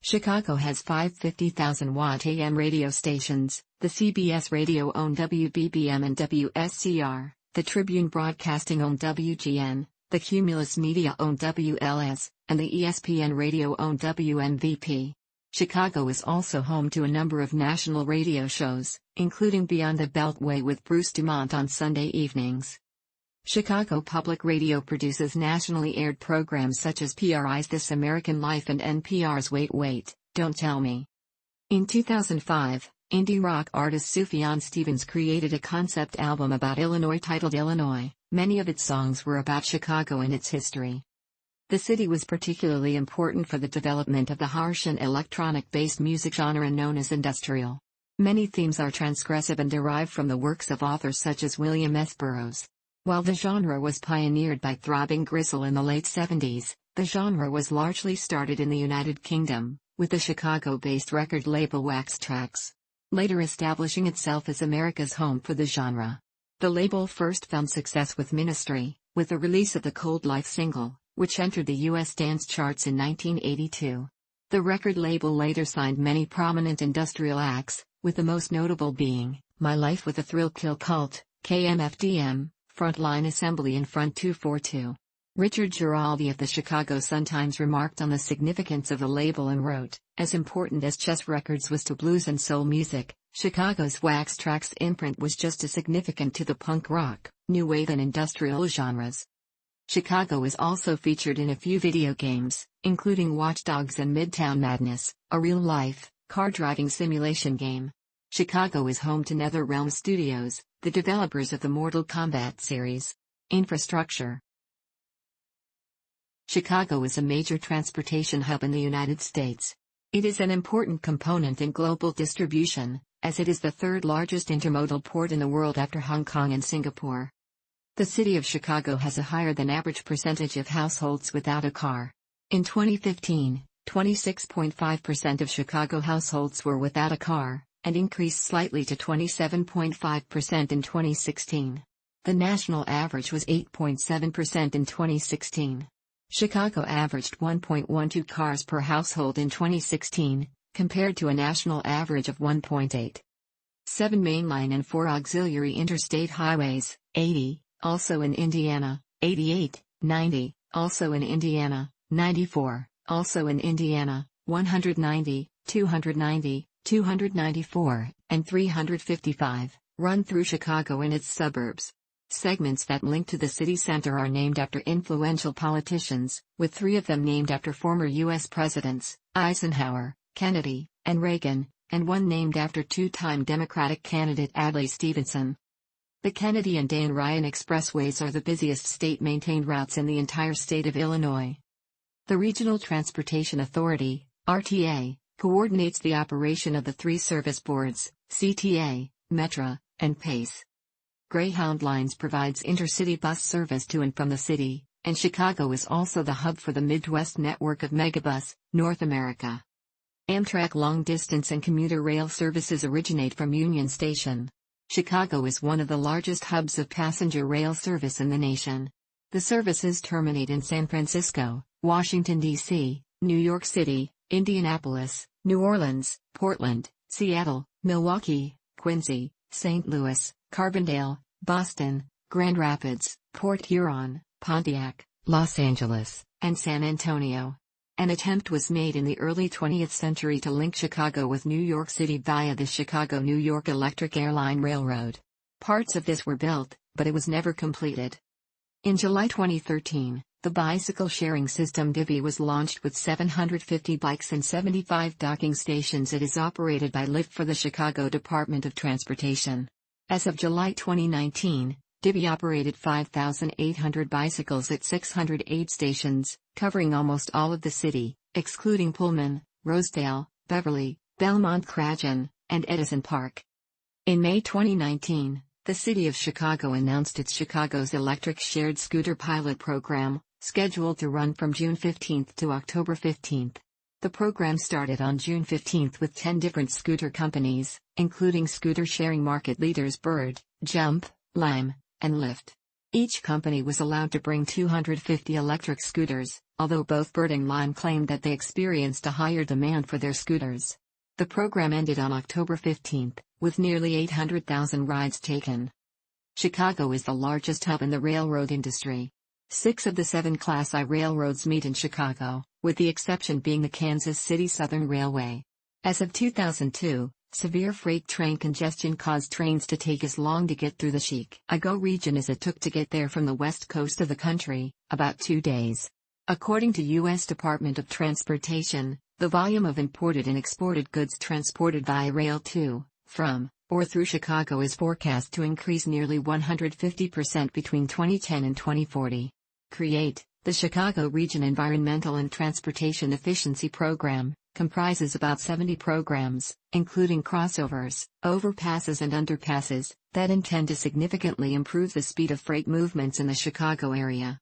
Chicago has 5 50,000-watt AM radio stations, the CBS radio-owned WBBM and WSCR, the Tribune Broadcasting-owned WGN, the Cumulus Media-owned WLS, and the ESPN radio-owned WMVP. Chicago is also home to a number of national radio shows, including Beyond the Beltway with Bruce Dumont on Sunday evenings. Chicago Public Radio produces nationally aired programs such as PRI's This American Life and NPR's Wait Wait, Don't Tell Me. In 2005, indie rock artist Sufjan Stevens created a concept album about Illinois titled Illinois. Many of its songs were about Chicago and its history. The city was particularly important for the development of the harsh and electronic-based music genre known as industrial. Many themes are transgressive and derive from the works of authors such as William S. Burroughs. While the genre was pioneered by Throbbing Gristle in the late 70s, the genre was largely started in the United Kingdom, with the Chicago-based record label Wax Trax, later establishing itself as America's home for the genre. The label first found success with Ministry, with the release of the Cold Life single, which entered the U.S. dance charts in 1982. The record label later signed many prominent industrial acts, with the most notable being My Life with a Thrill Kill Cult, KMFDM, Frontline Assembly and Front 242. Richard Giraldi of the Chicago Sun-Times remarked on the significance of the label and wrote, "As important as Chess Records was to blues and soul music, Chicago's Wax Trax imprint was just as significant to the punk rock, new wave and industrial genres." Chicago is also featured in a few video games, including Watch Dogs and Midtown Madness, a real-life, car-driving simulation game. Chicago is home to NetherRealm Studios, the developers of the Mortal Kombat series. Infrastructure. Chicago is a major transportation hub in the United States. It is an important component in global distribution, as it is the third largest intermodal port in the world after Hong Kong and Singapore. The city of Chicago has a higher than average percentage of households without a car. In 2015, 26.5% of Chicago households were without a car, and increased slightly to 27.5% in 2016. The national average was 8.7% in 2016. Chicago averaged 1.12 cars per household in 2016, compared to a national average of 1.8. 7 mainline and 4 auxiliary interstate highways, 80, also in Indiana, 88, 90, also in Indiana, 94, also in Indiana, 190, 290, 294, and 355, run through Chicago and its suburbs. Segments that link to the city center are named after influential politicians, with 3 of them named after former U.S. presidents, Eisenhower, Kennedy, and Reagan, and 1 named after 2-time Democratic candidate Adlai Stevenson. The Kennedy and Dan Ryan Expressways are the busiest state-maintained routes in the entire state of Illinois. The Regional Transportation Authority, RTA, coordinates the operation of the 3 service boards, CTA, Metra, and PACE. Greyhound Lines provides intercity bus service to and from the city, and Chicago is also the hub for the Midwest network of Megabus, North America. Amtrak long-distance and commuter rail services originate from Union Station. Chicago is one of the largest hubs of passenger rail service in the nation. The services terminate in San Francisco, Washington, D.C., New York City, Indianapolis, New Orleans, Portland, Seattle, Milwaukee, Quincy, St. Louis, Carbondale, Boston, Grand Rapids, Port Huron, Pontiac, Los Angeles, and San Antonio. An attempt was made in the early 20th century to link Chicago with New York City via the Chicago-New York Electric Airline Railroad. Parts of this were built, but it was never completed. In July 2013, The bicycle sharing system Divvy was launched with 750 bikes and 75 docking stations. It is operated by Lyft for the Chicago Department of Transportation. As of July 2019, Divvy operated 5,800 bicycles at 608 stations, covering almost all of the city, excluding Pullman, Rosedale, Beverly, Belmont Cragen, and Edison Park. In May 2019, the City of Chicago announced its Chicago's Electric Shared Scooter Pilot Program, scheduled to run from June 15 to October 15. The program started on June 15 with 10 different scooter companies, including scooter sharing market leaders Bird, Jump, Lime, and Lyft. Each company was allowed to bring 250 electric scooters, although both Bird and Lime claimed that they experienced a higher demand for their scooters. The program ended on October 15, with nearly 800,000 rides taken. Chicago is the largest hub in the railroad industry. 6 of the 7 Class I railroads meet in Chicago, with the exception being the Kansas City Southern Railway. As of 2002, severe freight train congestion caused trains to take as long to get through the Chicago region as it took to get there from the west coast of the country, about 2 days. According to U.S. Department of Transportation, the volume of imported and exported goods transported via rail to, from, or through Chicago is forecast to increase nearly 150% between 2010 and 2040. CREATE, the Chicago Region Environmental and Transportation Efficiency Program, comprises about 70 programs, including crossovers, overpasses and underpasses, that intend to significantly improve the speed of freight movements in the Chicago area.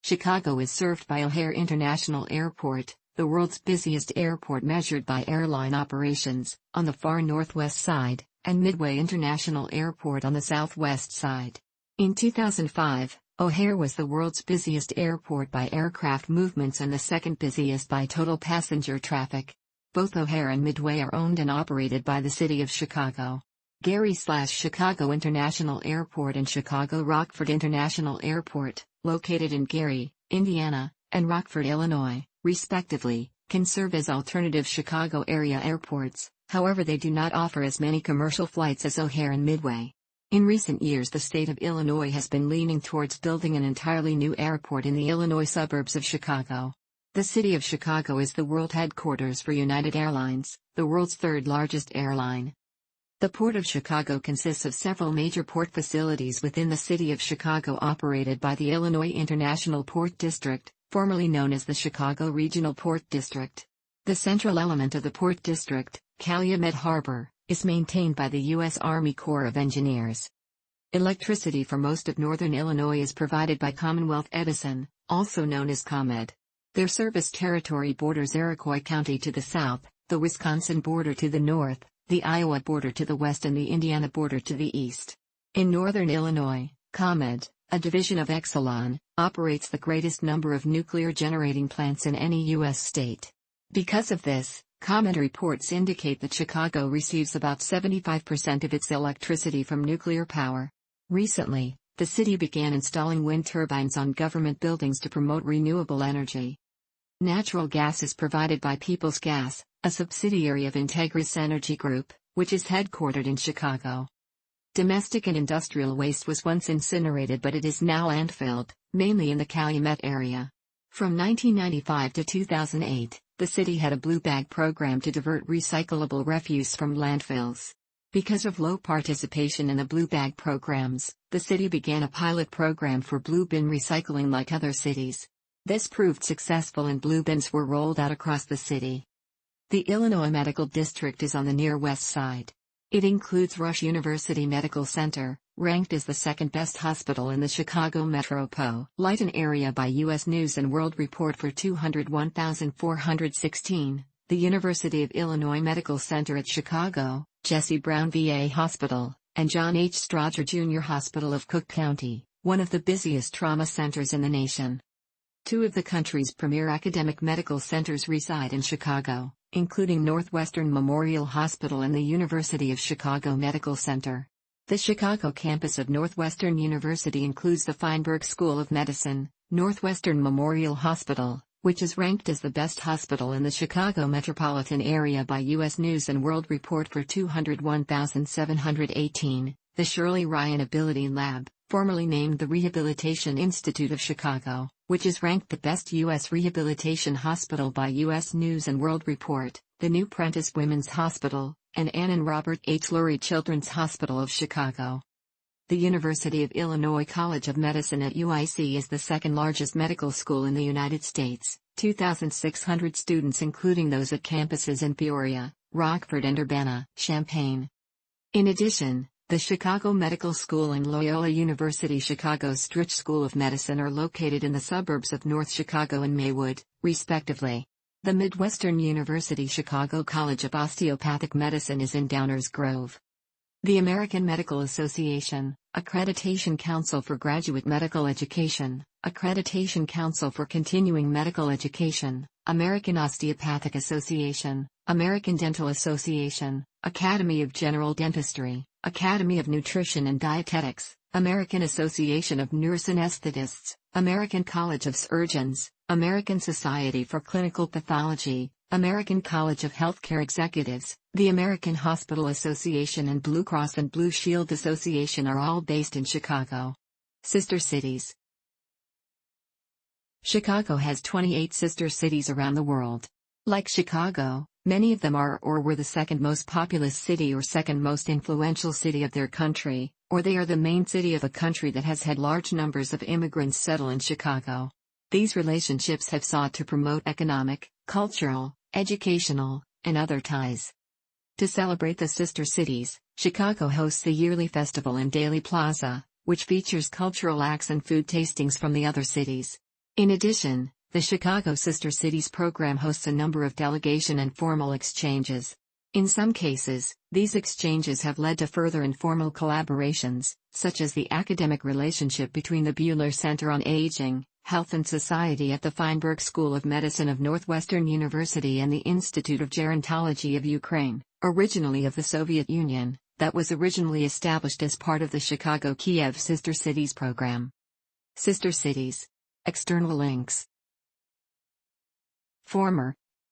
Chicago is served by O'Hare International Airport, the world's busiest airport measured by airline operations, on the far northwest side, and Midway International Airport on the southwest side. In 2005, O'Hare was the world's busiest airport by aircraft movements and the second busiest by total passenger traffic. Both O'Hare and Midway are owned and operated by the City of Chicago. Gary/Chicago International Airport and Chicago Rockford International Airport, located in Gary, Indiana, and Rockford, Illinois, respectively, can serve as alternative Chicago area airports, however they do not offer as many commercial flights as O'Hare and Midway. In recent years the state of Illinois has been leaning towards building an entirely new airport in the Illinois suburbs of Chicago. The City of Chicago is the world headquarters for United Airlines, the world's third largest airline. The Port of Chicago consists of several major port facilities within the City of Chicago operated by the Illinois International Port District, formerly known as the Chicago Regional Port District. The central element of the Port District, Calumet Harbor, is maintained by the U.S. Army Corps of Engineers. Electricity for most of northern Illinois is provided by Commonwealth Edison, also known as ComEd. Their service territory borders Iroquois County to the south, the Wisconsin border to the north, the Iowa border to the west and the Indiana border to the east. In northern Illinois, ComEd, a division of Exelon, operates the greatest number of nuclear generating plants in any U.S. state. Because of this, ComEd reports indicate that Chicago receives about 75% of its electricity from nuclear power. Recently, the city began installing wind turbines on government buildings to promote renewable energy. Natural gas is provided by Peoples Gas, a subsidiary of Integris Energy Group, which is headquartered in Chicago. Domestic and industrial waste was once incinerated, but it is now landfilled, mainly in the Calumet area. From 1995 to 2008, the city had a blue bag program to divert recyclable refuse from landfills. Because of low participation in the blue bag programs, the city began a pilot program for blue bin recycling like other cities. This proved successful and blue bins were rolled out across the city. The Illinois Medical District is on the near west side. It includes Rush University Medical Center, ranked as the second best hospital in the Chicago metropolitan area by U.S. News & World Report for 201,416, the University of Illinois Medical Center at Chicago, Jesse Brown VA Hospital, and John H. Strother Jr. Hospital of Cook County, one of the busiest trauma centers in the nation. 2 of the country's premier academic medical centers reside in Chicago, including Northwestern Memorial Hospital and the University of Chicago Medical Center. The Chicago campus of Northwestern University includes the Feinberg School of Medicine, Northwestern Memorial Hospital, which is ranked as the best hospital in the Chicago metropolitan area by U.S. News & World Report for 201,718, the Shirley Ryan Ability Lab, formerly named the Rehabilitation Institute of Chicago, which is ranked the best U.S. rehabilitation hospital by U.S. News & World Report, the New Prentice Women's Hospital, and Ann and Robert H. Lurie Children's Hospital of Chicago. The University of Illinois College of Medicine at UIC is the second largest medical school in the United States, 2,600 students including those at campuses in Peoria, Rockford and Urbana-Champaign. In addition, the Chicago Medical School and Loyola University Chicago's Stritch School of Medicine are located in the suburbs of North Chicago and Maywood, respectively. The Midwestern University Chicago College of Osteopathic Medicine is in Downers Grove. The American Medical Association, Accreditation Council for Graduate Medical Education, Accreditation Council for Continuing Medical Education, American Osteopathic Association, American Dental Association, Academy of General Dentistry, Academy of Nutrition and Dietetics, American Association of Nurse Anesthetists, American College of Surgeons, American Society for Clinical Pathology, American College of Healthcare Executives, the American Hospital Association and Blue Cross and Blue Shield Association are all based in Chicago. Sister cities. Chicago has 28 sister cities around the world. Like Chicago, many of them are or were the second most populous city or second most influential city of their country, or they are the main city of a country that has had large numbers of immigrants settle in Chicago. These relationships have sought to promote economic, cultural, educational, and other ties. To celebrate the sister cities, Chicago hosts the yearly festival in Daley Plaza, which features cultural acts and food tastings from the other cities. In addition, the Chicago Sister Cities program hosts a number of delegation and formal exchanges. In some cases, these exchanges have led to further informal collaborations, such as the academic relationship between the Buehler Center on Aging, Health and Society at the Feinberg School of Medicine of Northwestern University and the Institute of Gerontology of Ukraine, originally of the Soviet Union, that was originally established as part of the Chicago-Kiev Sister Cities program. Sister Cities. External links. Former